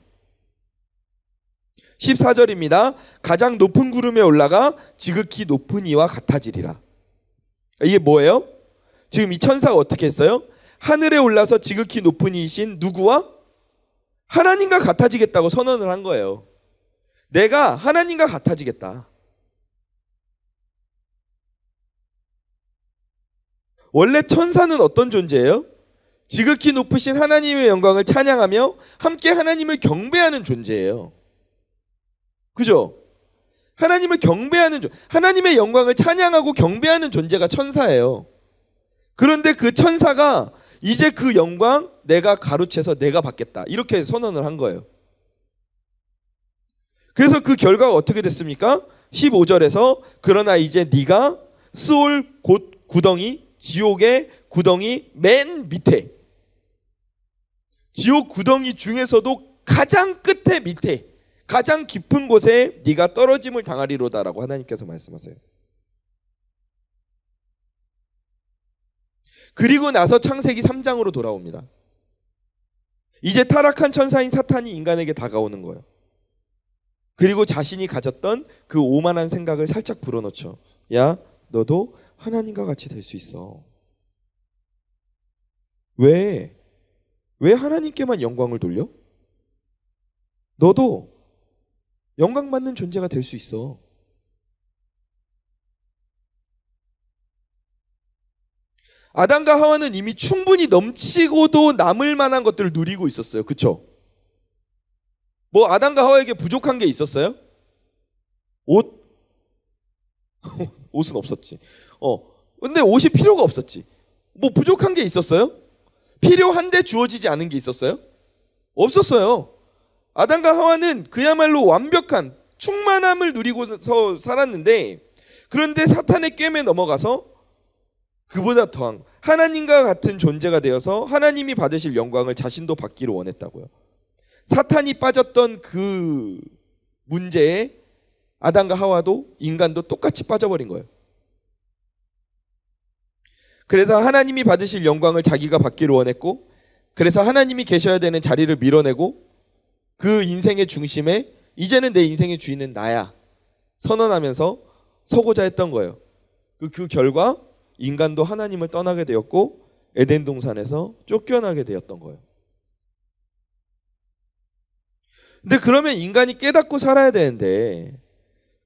14절입니다. 가장 높은 구름에 올라가 지극히 높은 이와 같아지리라. 이게 뭐예요? 지금 이 천사가 어떻게 했어요? 하늘에 올라서 지극히 높은 이신 누구와? 하나님과 같아지겠다고 선언을 한 거예요. 내가 하나님과 같아지겠다. 원래 천사는 어떤 존재예요? 지극히 높으신 하나님의 영광을 찬양하며 함께 하나님을 경배하는 존재예요. 그죠? 하나님을 경배하는 하나님의 영광을 찬양하고 경배하는 존재가 천사예요. 그런데 그 천사가 이제 그 영광 내가 가로채서 내가 받겠다 이렇게 선언을 한 거예요. 그래서 그 결과가 어떻게 됐습니까? 15절에서 그러나 이제 네가 스올 곧 구덩이, 지옥의 구덩이 맨 밑에, 지옥 구덩이 중에서도 가장 끝에 밑에 가장 깊은 곳에 네가 떨어짐을 당하리로다라고 하나님께서 말씀하세요. 그리고 나서 창세기 3장으로 돌아옵니다. 이제 타락한 천사인 사탄이 인간에게 다가오는 거예요. 그리고 자신이 가졌던 그 오만한 생각을 살짝 불어넣죠. 야, 너도 하나님과 같이 될 수 있어. 왜 하나님께만 영광을 돌려? 너도 영광받는 존재가 될 수 있어. 아담과 하와는 이미 충분히 넘치고도 남을 만한 것들을 누리고 있었어요. 그렇죠? 뭐 아담과 하와에게 부족한 게 있었어요? 옷? 옷은 없었지. 근데 옷이 필요가 없었지. 뭐 부족한 게 있었어요? 필요한데 주어지지 않은 게 있었어요? 없었어요. 아담과 하와는 그야말로 완벽한 충만함을 누리고서 살았는데, 그런데 사탄의 꿰매 넘어가서 그보다 더한 하나님과 같은 존재가 되어서 하나님이 받으실 영광을 자신도 받기를 원했다고요. 사탄이 빠졌던 그 문제에 아담과 하와도 인간도 똑같이 빠져버린 거예요. 그래서 하나님이 받으실 영광을 자기가 받기를 원했고, 그래서 하나님이 계셔야 되는 자리를 밀어내고 그 인생의 중심에 이제는 내 인생의 주인은 나야 선언하면서 서고자 했던 거예요. 그 결과 인간도 하나님을 떠나게 되었고 에덴 동산에서 쫓겨나게 되었던 거예요. 근데 그러면 인간이 깨닫고 살아야 되는데,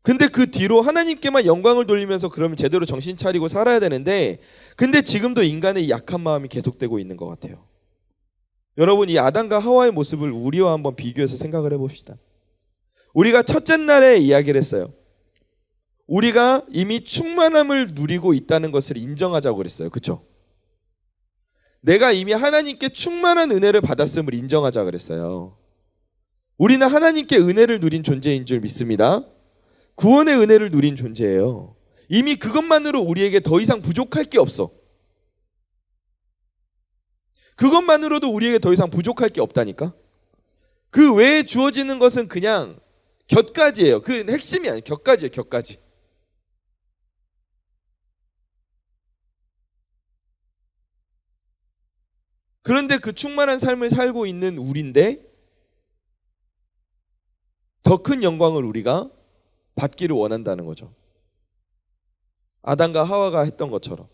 근데 그 뒤로 하나님께만 영광을 돌리면서 그러면 제대로 정신 차리고 살아야 되는데, 근데 지금도 인간의 약한 마음이 계속되고 있는 것 같아요. 여러분, 이 아담과 하와의 모습을 우리와 한번 비교해서 생각을 해봅시다. 우리가 첫째 날에 이야기를 했어요. 우리가 이미 충만함을 누리고 있다는 것을 인정하자고 그랬어요. 그렇죠? 내가 이미 하나님께 충만한 은혜를 받았음을 인정하자 그랬어요. 우리는 하나님께 은혜를 누린 존재인 줄 믿습니다. 구원의 은혜를 누린 존재예요. 이미 그것만으로 우리에게 더 이상 부족할 게 없어. 그것만으로도 우리에게 더 이상 부족할 게 없다니까. 그 외에 주어지는 것은 그냥 곁가지예요. 그 핵심이 아니에요. 곁가지예요. 곁가지. 그런데 그 충만한 삶을 살고 있는 우리인데 더 큰 영광을 우리가 받기를 원한다는 거죠. 아담과 하와가 했던 것처럼,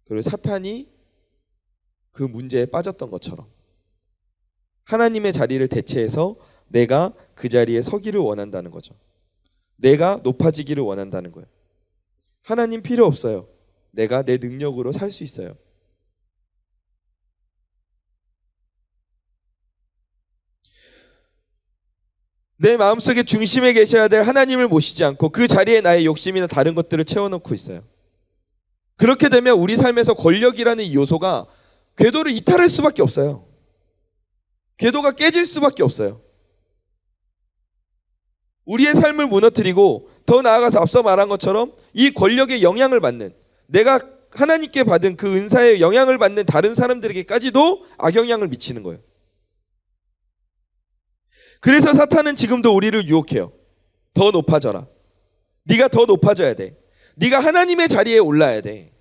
그리고 사탄이 그 문제에 빠졌던 것처럼 하나님의 자리를 대체해서 내가 그 자리에 서기를 원한다는 거죠. 내가 높아지기를 원한다는 거예요. 하나님 필요 없어요. 내가 내 능력으로 살 수 있어요. 내 마음속에 중심에 계셔야 될 하나님을 모시지 않고 그 자리에 나의 욕심이나 다른 것들을 채워놓고 있어요. 그렇게 되면 우리 삶에서 권력이라는 이 요소가 궤도를 이탈할 수밖에 없어요. 궤도가 깨질 수밖에 없어요. 우리의 삶을 무너뜨리고 더 나아가서 앞서 말한 것처럼 이 권력의 영향을 받는, 내가 하나님께 받은 그 은사의 영향을 받는 다른 사람들에게까지도 악영향을 미치는 거예요. 그래서 사탄은 지금도 우리를 유혹해요. 더 높아져라. 네가 더 높아져야 돼. 네가 하나님의 자리에 올라야 돼.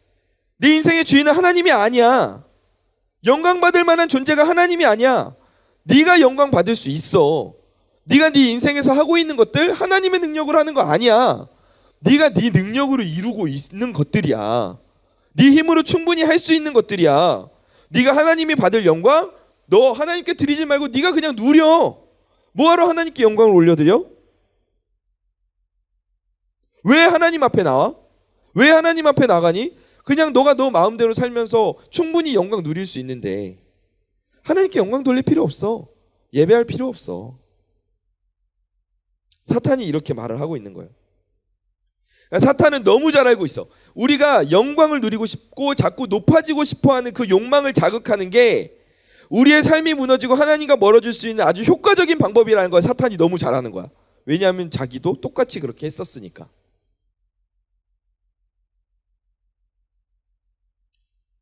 네 인생의 주인은 하나님이 아니야. 영광 받을 만한 존재가 하나님이 아니야. 네가 영광 받을 수 있어. 네가 네 인생에서 하고 있는 것들 하나님의 능력으로 하는 거 아니야. 네가 네 능력으로 이루고 있는 것들이야. 네 힘으로 충분히 할 수 있는 것들이야. 네가 하나님이 받을 영광 너 하나님께 드리지 말고 네가 그냥 누려. 뭐하러 하나님께 영광을 올려드려? 왜 하나님 앞에 나와? 왜 하나님 앞에 나가니? 그냥 너가 너 마음대로 살면서 충분히 영광 누릴 수 있는데 하나님께 영광 돌릴 필요 없어. 예배할 필요 없어. 사탄이 이렇게 말을 하고 있는 거예요. 사탄은 너무 잘 알고 있어. 우리가 영광을 누리고 싶고 자꾸 높아지고 싶어하는 그 욕망을 자극하는 게 우리의 삶이 무너지고 하나님과 멀어질 수 있는 아주 효과적인 방법이라는 걸 사탄이 너무 잘하는 거야. 왜냐하면 자기도 똑같이 그렇게 했었으니까.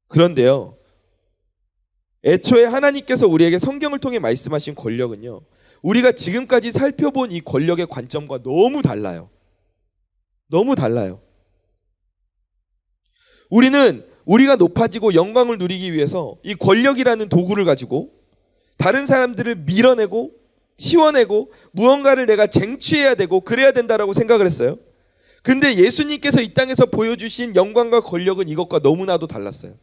그런데요, 애초에 하나님께서 우리에게 성경을 통해 말씀하신 권력은요, 우리가 지금까지 살펴본 이 권력의 관점과 너무 달라요. 너무 달라요. 우리는 우리가 높아지고 영광을 누리기 위해서 이 권력이라는 도구를 가지고 다른 사람들을 밀어내고 치워내고 무언가를 내가 쟁취해야 되고 그래야 된다라고 생각을 했어요. 근데 예수님께서 이 땅에서 보여주신 영광과 권력은 이것과 너무나도 달랐어요.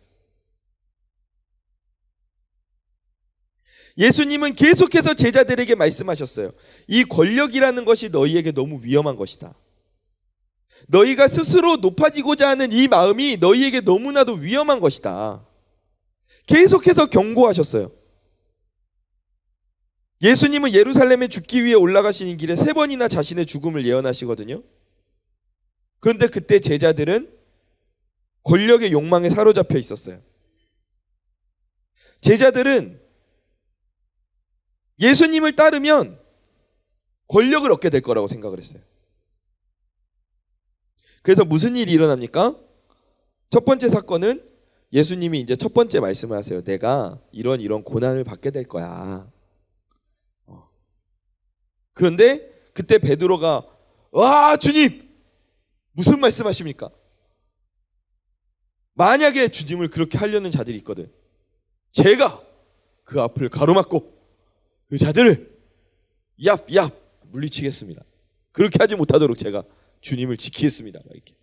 예수님은 계속해서 제자들에게 말씀하셨어요. 이 권력이라는 것이 너희에게 너무 위험한 것이다. 너희가 스스로 높아지고자 하는 이 마음이 너희에게 너무나도 위험한 것이다. 계속해서 경고하셨어요. 예수님은 예루살렘에 죽기 위해 올라가시는 길에 3번이나 자신의 죽음을 예언하시거든요. 그런데 그때 제자들은 권력의 욕망에 사로잡혀 있었어요. 제자들은 예수님을 따르면 권력을 얻게 될 거라고 생각을 했어요. 그래서 무슨 일이 일어납니까? 첫 번째 사건은 예수님이 이제 첫 번째 말씀을 하세요. 내가 이런 고난을 받게 될 거야. 그런데 그때 베드로가 와 주님 무슨 말씀하십니까? 만약에 주님을 그렇게 하려는 자들이 있거든, 제가 그 앞을 가로막고 그 자들을 얍얍 물리치겠습니다. 그렇게 하지 못하도록 제가 주님을 지키겠습니다. 이렇게.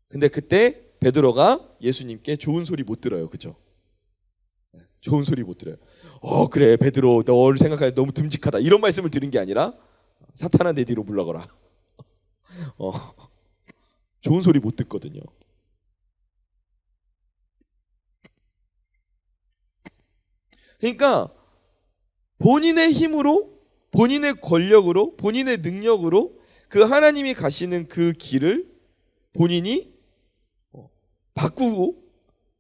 근데 그때 베드로가 예수님께 좋은 소리 못 들어요. 그죠? 좋은 소리 못 들어요. 그래 베드로 너를 생각하니 너무 듬직하다 이런 말씀을 들은 게 아니라 사탄아 내 뒤로 물러가라. 좋은 소리 못 듣거든요. 그러니까 본인의 힘으로, 본인의 권력으로, 본인의 능력으로 그 하나님이 가시는 그 길을 본인이 바꾸고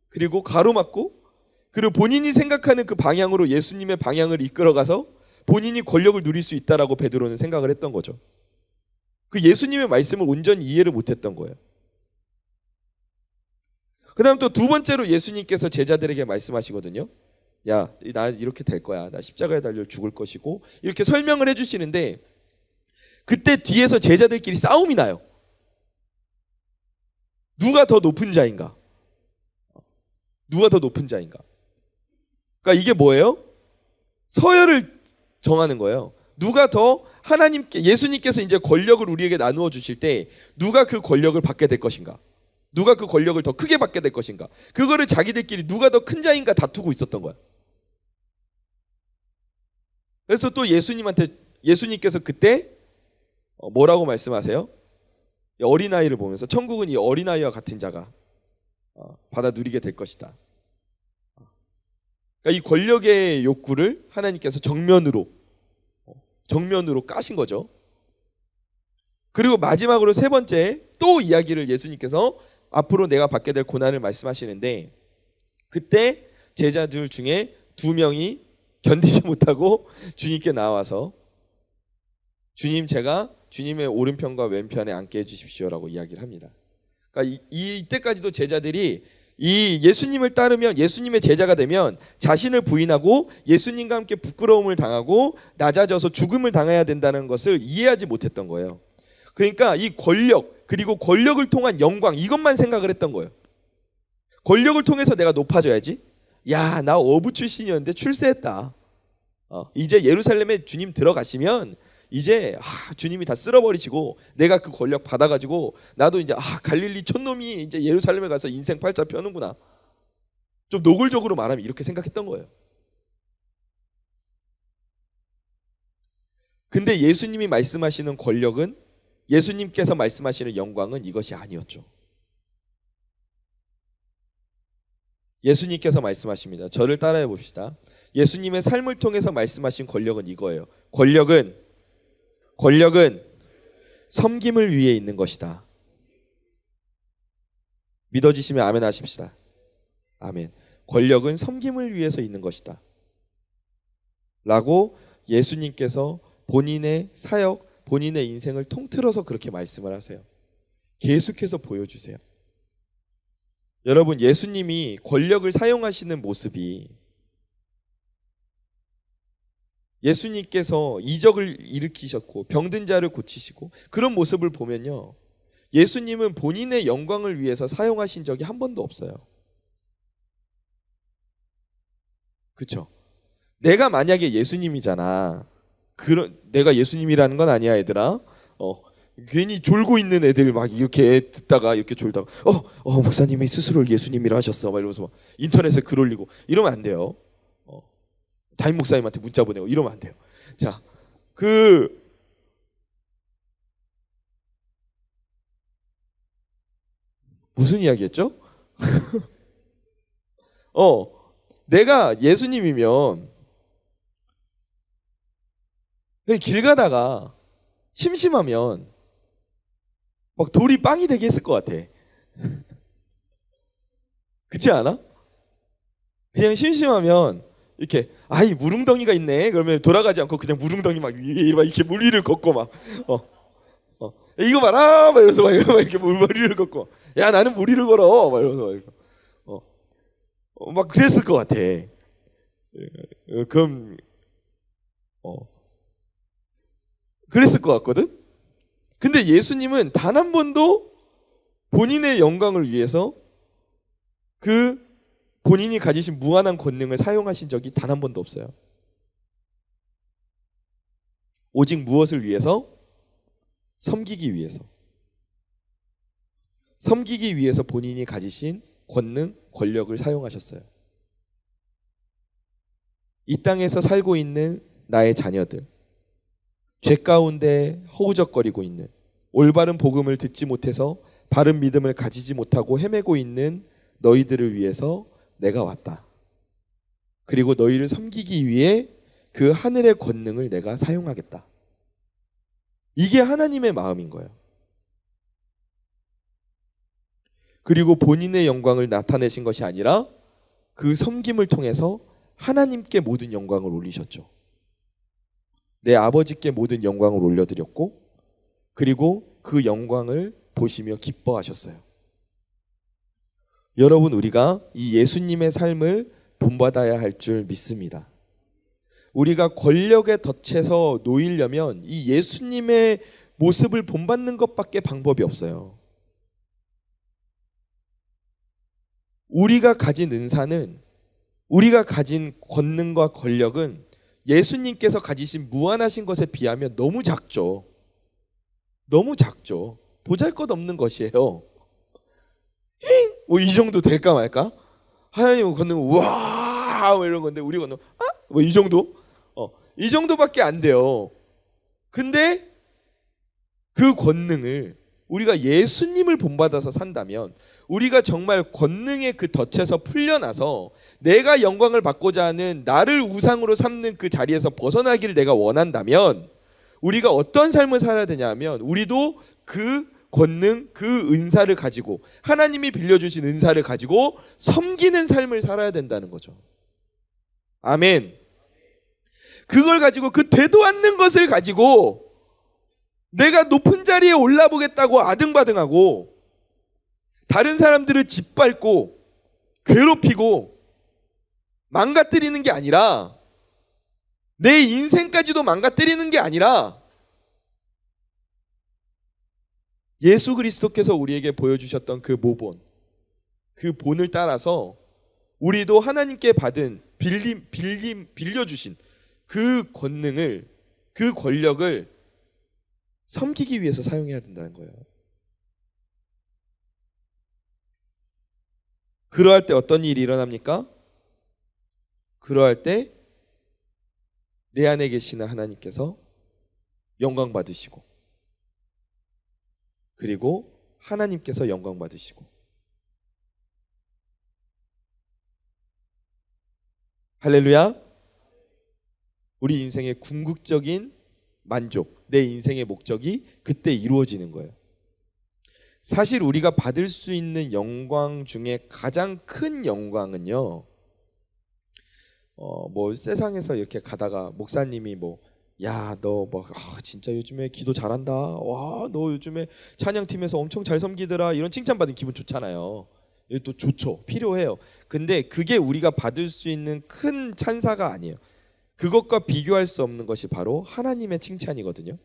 그리고 가로막고 그리고 본인이 생각하는 그 방향으로 예수님의 방향을 이끌어가서 본인이 권력을 누릴 수 있다라고 베드로는 생각을 했던 거죠. 그 예수님의 말씀을 온전히 이해를 못했던 거예요. 그 다음 또 두 번째로 예수님께서 제자들에게 말씀하시거든요. 야, 나 이렇게 될 거야. 나 십자가에 달려 죽을 것이고 이렇게 설명을 해주시는데 그때 뒤에서 제자들끼리 싸움이 나요. 누가 더 높은 자인가? 누가 더 높은 자인가? 그러니까 이게 뭐예요? 서열을 정하는 거예요. 누가 더 하나님께, 예수님께서 이제 권력을 우리에게 나누어 주실 때 누가 그 권력을 받게 될 것인가? 누가 그 권력을 더 크게 받게 될 것인가? 그거를 자기들끼리 누가 더 큰 자인가 다투고 있었던 거야. 그래서 또 예수님께서 그때 뭐라고 말씀하세요? 어린아이를 보면서 천국은 이 어린아이와 같은 자가 받아 누리게 될 것이다. 그러니까 이 권력의 욕구를 하나님께서 정면으로 까신 거죠. 그리고 마지막으로 세 번째 또 이야기를 예수님께서 앞으로 내가 받게 될 고난을 말씀하시는데 그때 제자들 중에 2명이 견디지 못하고 주님께 나와서 주님 제가 주님의 오른편과 왼편에 앉게 해주십시오라고 이야기를 합니다. 그러니까 이때까지도 제자들이 이 예수님을 따르면 예수님의 제자가 되면 자신을 부인하고 예수님과 함께 부끄러움을 당하고 낮아져서 죽음을 당해야 된다는 것을 이해하지 못했던 거예요. 그러니까 이 권력 그리고 권력을 통한 영광 이것만 생각을 했던 거예요. 권력을 통해서 내가 높아져야지. 야, 나 어부 출신이었는데 출세했다. 이제 예루살렘에 주님 들어가시면 이제 주님이 다 쓸어버리시고 내가 그 권력 받아가지고 나도 이제 갈릴리 촌놈이 이제 예루살렘에 가서 인생 팔자 펴는구나. 좀 노골적으로 말하면 이렇게 생각했던 거예요. 근데 예수님이 말씀하시는 권력은 예수님께서 말씀하시는 영광은 이것이 아니었죠. 예수님께서 말씀하십니다. 저를 따라해 봅시다. 예수님의 삶을 통해서 말씀하신 권력은 이거예요. 권력은 섬김을 위해 있는 것이다. 믿어지시면 아멘 하십시다. 아멘. 권력은 섬김을 위해서 있는 것이다. 라고 예수님께서 본인의 사역, 본인의 인생을 통틀어서 그렇게 말씀을 하세요. 계속해서 보여주세요. 여러분, 예수님이 권력을 사용하시는 모습이 예수님께서 이적을 일으키셨고 병든 자를 고치시고 그런 모습을 보면요, 예수님은 본인의 영광을 위해서 사용하신 적이 한 번도 없어요. 그렇죠? 내가 만약에 예수님이잖아. 내가 예수님이라는 건 아니야, 얘들아. 괜히 졸고 있는 애들 막 이렇게 듣다가 이렇게 졸다가 목사님이 스스로를 예수님이라 하셨어 막 이러면서 막 인터넷에 글 올리고 이러면 안 돼요. 담임 목사님한테 문자 보내고 이러면 안 돼요. 자, 무슨 이야기했죠? 내가 예수님이면 길 가다가 심심하면 막 돌이 빵이 되게 했을 것 같아. 그렇지 않아? 그냥 심심하면 이렇게 무릉덩이가 있네. 그러면 돌아가지 않고 그냥 무릉덩이 막 이렇게 물 위를 걷고 막 이거 봐라 막 이러면서 막 이렇게 물 위를 걷고 야 나는 물 위를 걸어 막 이러면서 막 그랬을 것 같아. 그럼 그랬을 것 같거든. 근데 예수님은 단 한 번도 본인의 영광을 위해서 그 본인이 가지신 무한한 권능을 사용하신 적이 단 한 번도 없어요. 오직 무엇을 위해서? 섬기기 위해서. 섬기기 위해서 본인이 가지신 권능, 권력을 사용하셨어요. 이 땅에서 살고 있는 나의 자녀들, 죄 가운데 허우적거리고 있는, 올바른 복음을 듣지 못해서 바른 믿음을 가지지 못하고 헤매고 있는 너희들을 위해서 내가 왔다. 그리고 너희를 섬기기 위해 그 하늘의 권능을 내가 사용하겠다. 이게 하나님의 마음인 거예요. 그리고 본인의 영광을 나타내신 것이 아니라 그 섬김을 통해서 하나님께 모든 영광을 올리셨죠. 내 아버지께 모든 영광을 올려드렸고, 그리고 그 영광을 보시며 기뻐하셨어요. 여러분, 우리가 이 예수님의 삶을 본받아야 할 줄 믿습니다. 우리가 권력에 덫에서 놓이려면 이 예수님의 모습을 본받는 것밖에 방법이 없어요. 우리가 가진 은사는, 우리가 가진 권능과 권력은 예수님께서 가지신 무한하신 것에 비하면 너무 작죠. 너무 작죠. 보잘것없는 것이에요. 뭐 이 정도 될까 말까? 하나님은 권능 와 이런 건데 우리 권능 뭐 이 정도? 이 정도밖에 안 돼요. 근데 그 권능을 우리가 예수님을 본받아서 산다면, 우리가 정말 권능의 그 덫에서 풀려나서 내가 영광을 받고자 하는 나를 우상으로 삼는 그 자리에서 벗어나기를 내가 원한다면, 우리가 어떤 삶을 살아야 되냐면, 우리도 그 권능, 그 은사를 가지고, 하나님이 빌려주신 은사를 가지고 섬기는 삶을 살아야 된다는 거죠. 아멘. 그걸 가지고, 그 되도 않는 것을 가지고 내가 높은 자리에 올라보겠다고 아등바등하고 다른 사람들을 짓밟고 괴롭히고 망가뜨리는 게 아니라, 내 인생까지도 망가뜨리는 게 아니라, 예수 그리스도께서 우리에게 보여주셨던 그 모본, 그 본을 따라서 우리도 하나님께 받은 빌려주신 그 권능을, 그 권력을 섬기기 위해서 사용해야 된다는 거예요. 그러할 때 어떤 일이 일어납니까? 그러할 때 내 안에 계시는 하나님께서 영광 받으시고, 그리고 하나님께서 영광 받으시고, 할렐루야. 우리 인생의 궁극적인 만족, 내 인생의 목적이 그때 이루어지는 거예요. 사실 우리가 받을 수 있는 영광 중에 가장 큰 영광은요, 뭐 세상에서 이렇게 가다가 목사님이 야, 너 진짜 요즘에 기도 잘한다. 와, 너 요즘에 찬양팀에서 엄청 잘 섬기더라. 이런 칭찬받으면 기분 좋잖아요. 이게 또 좋죠. 필요해요. 근데 그게 우리가 받을 수 있는 큰 찬사가 아니에요. 그것과 비교할 수 없는 것이 바로 하나님의 칭찬이거든요.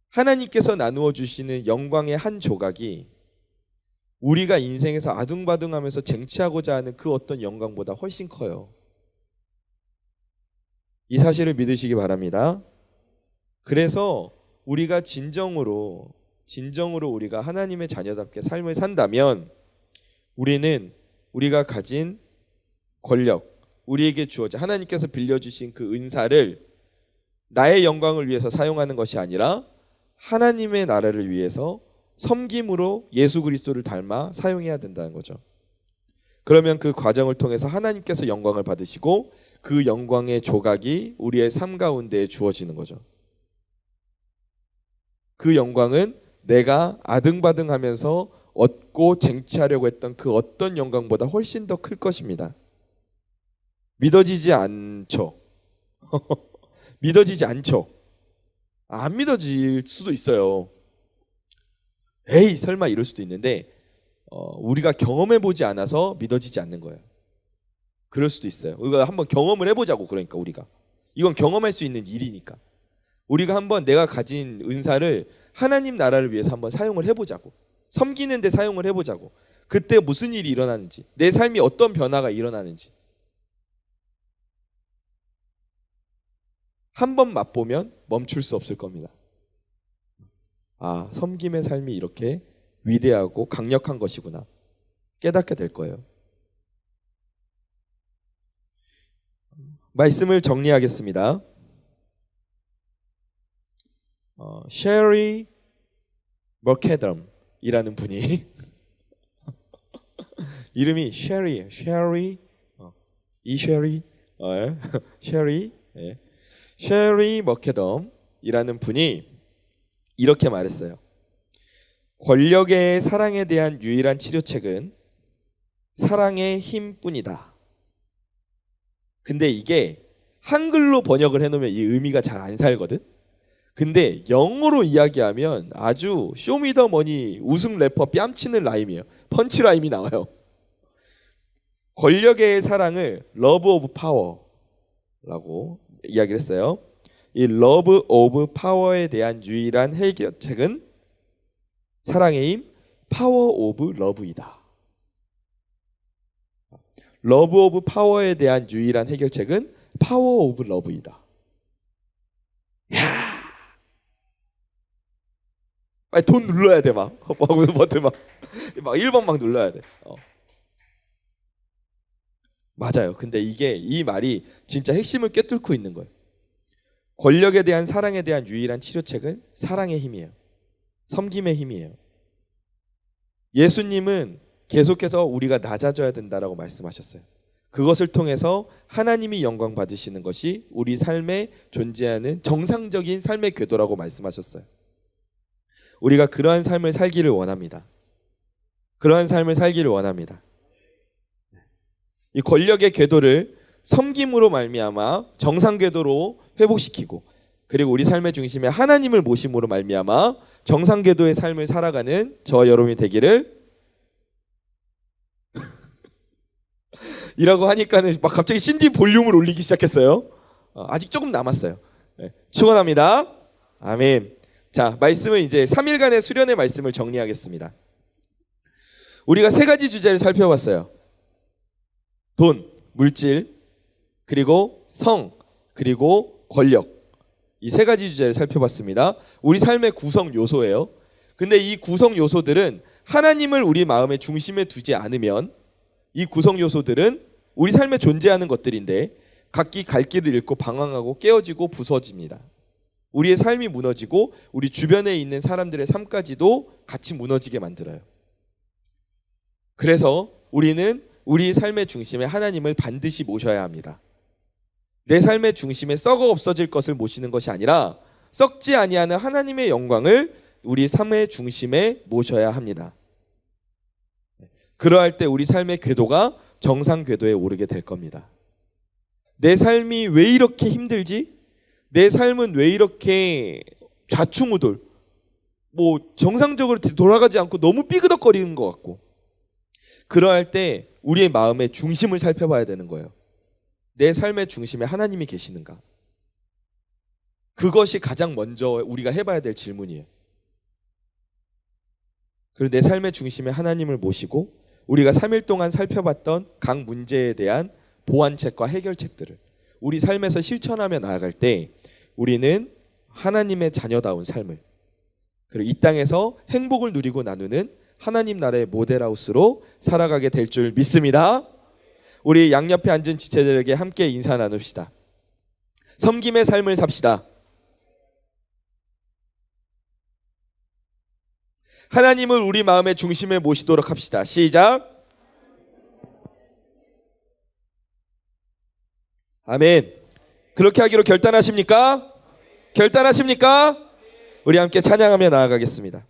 하나님께서 나누어 주시는 영광의 한 조각이 우리가 인생에서 아둥바둥하면서 쟁취하고자 하는 그 어떤 영광보다 훨씬 커요. 이 사실을 믿으시기 바랍니다. 그래서 우리가 진정으로 우리가 하나님의 자녀답게 삶을 산다면, 우리는 우리가 가진 권력, 우리에게 주어진 하나님께서 빌려주신 그 은사를 나의 영광을 위해서 사용하는 것이 아니라 하나님의 나라를 위해서 섬김으로 예수 그리스도를 닮아 사용해야 된다는 거죠. 그러면 그 과정을 통해서 하나님께서 영광을 받으시고 그 영광의 조각이 우리의 삶 가운데에 주어지는 거죠. 그 영광은 내가 아등바등하면서 얻고 쟁취하려고 했던 그 어떤 영광보다 훨씬 더 클 것입니다. 믿어지지 않죠. 믿어지지 않죠. 안 믿어질 수도 있어요. 에이, 설마 이럴 수도 있는데 우리가 경험해보지 않아서 믿어지지 않는 거예요. 그럴 수도 있어요. 우리가 한번 경험을 해보자고. 그러니까 우리가 이건 경험할 수 있는 일이니까. 우리가 한번 내가 가진 은사를 하나님 나라를 위해서 한번 사용을 해보자고. 섬기는 데 사용을 해보자고. 그때 무슨 일이 일어나는지, 내 삶이 어떤 변화가 일어나는지 한번 맛보면 멈출 수 없을 겁니다. 아, 섬김의 삶이 이렇게 위대하고 강력한 것이구나 깨닫게 될 거예요. 말씀을 정리하겠습니다. 셰리 머케덤이라는 분이 이름이 셰리 이셰리 셰리 셰리 머케덤이라는 분이 이렇게 말했어요. 권력의 사랑에 대한 유일한 치료책은 사랑의 힘뿐이다. 근데 이게 한글로 번역을 해놓으면 이 의미가 잘 안 살거든. 근데 영어로 이야기하면 아주 쇼미더머니 우승 래퍼 뺨치는 라임이에요. 펀치 라임이 나와요. 권력의 사랑을 러브 오브 파워라고 이야기를 했어요. 이 러브 오브 파워에 대한 유일한 해결책은 사랑의 힘 파워 오브 러브이다. 러브 오브 파워에 대한 유일한 해결책은 파워 오브 러브이다. 야, 빨리 돈 눌러야 돼 막. 버튼 막 1번 막 눌러야 돼. 맞아요. 근데 이게 이 말이 진짜 핵심을 꿰뚫고 있는 거예요. 권력에 대한 사랑에 대한 유일한 치료책은 사랑의 힘이에요. 섬김의 힘이에요. 예수님은 계속해서 우리가 낮아져야 된다라고 말씀하셨어요. 그것을 통해서 하나님이 영광 받으시는 것이 우리 삶에 존재하는 정상적인 삶의 궤도라고 말씀하셨어요. 우리가 그러한 삶을 살기를 원합니다. 그러한 삶을 살기를 원합니다. 이 권력의 궤도를 섬김으로 말미암아 정상 궤도로 회복시키고, 그리고 우리 삶의 중심에 하나님을 모심으로 말미암아 정상 궤도의 삶을 살아가는 저와 여러분이 되기를 이라고 하니까는 막 갑자기 CD 볼륨을 올리기 시작했어요. 아직 조금 남았어요. 네, 축원합니다. 아멘. 자, 말씀은 이제 3일간의 수련의 말씀을 정리하겠습니다. 우리가 세 가지 주제를 살펴봤어요. 돈, 물질, 그리고 성, 그리고 권력. 이 세 가지 주제를 살펴봤습니다. 우리 삶의 구성 요소예요. 근데 이 구성 요소들은 하나님을 우리 마음의 중심에 두지 않으면 이 구성 요소들은 우리 삶에 존재하는 것들인데 각기 갈 길을 잃고 방황하고 깨어지고 부서집니다. 우리의 삶이 무너지고 우리 주변에 있는 사람들의 삶까지도 같이 무너지게 만들어요. 그래서 우리는 우리 삶의 중심에 하나님을 반드시 모셔야 합니다. 내 삶의 중심에 썩어 없어질 것을 모시는 것이 아니라 썩지 아니하는 하나님의 영광을 우리 삶의 중심에 모셔야 합니다. 그러할 때 우리 삶의 궤도가 정상 궤도에 오르게 될 겁니다. 내 삶이 왜 이렇게 힘들지? 내 삶은 왜 이렇게 좌충우돌, 정상적으로 돌아가지 않고 너무 삐그덕거리는 것 같고, 그러할 때 우리의 마음의 중심을 살펴봐야 되는 거예요. 내 삶의 중심에 하나님이 계시는가? 그것이 가장 먼저 우리가 해봐야 될 질문이에요. 그리고 내 삶의 중심에 하나님을 모시고 우리가 3일 동안 살펴봤던 각 문제에 대한 보완책과 해결책들을 우리 삶에서 실천하며 나아갈 때 우리는 하나님의 자녀다운 삶을, 그리고 이 땅에서 행복을 누리고 나누는 하나님 나라의 모델하우스로 살아가게 될 줄 믿습니다. 우리 양옆에 앉은 지체들에게 함께 인사 나눕시다. 섬김의 삶을 삽시다. 하나님을 우리 마음의 중심에 모시도록 합시다. 시작. 아멘. 그렇게 하기로 결단하십니까? 결단하십니까? 우리 함께 찬양하며 나아가겠습니다.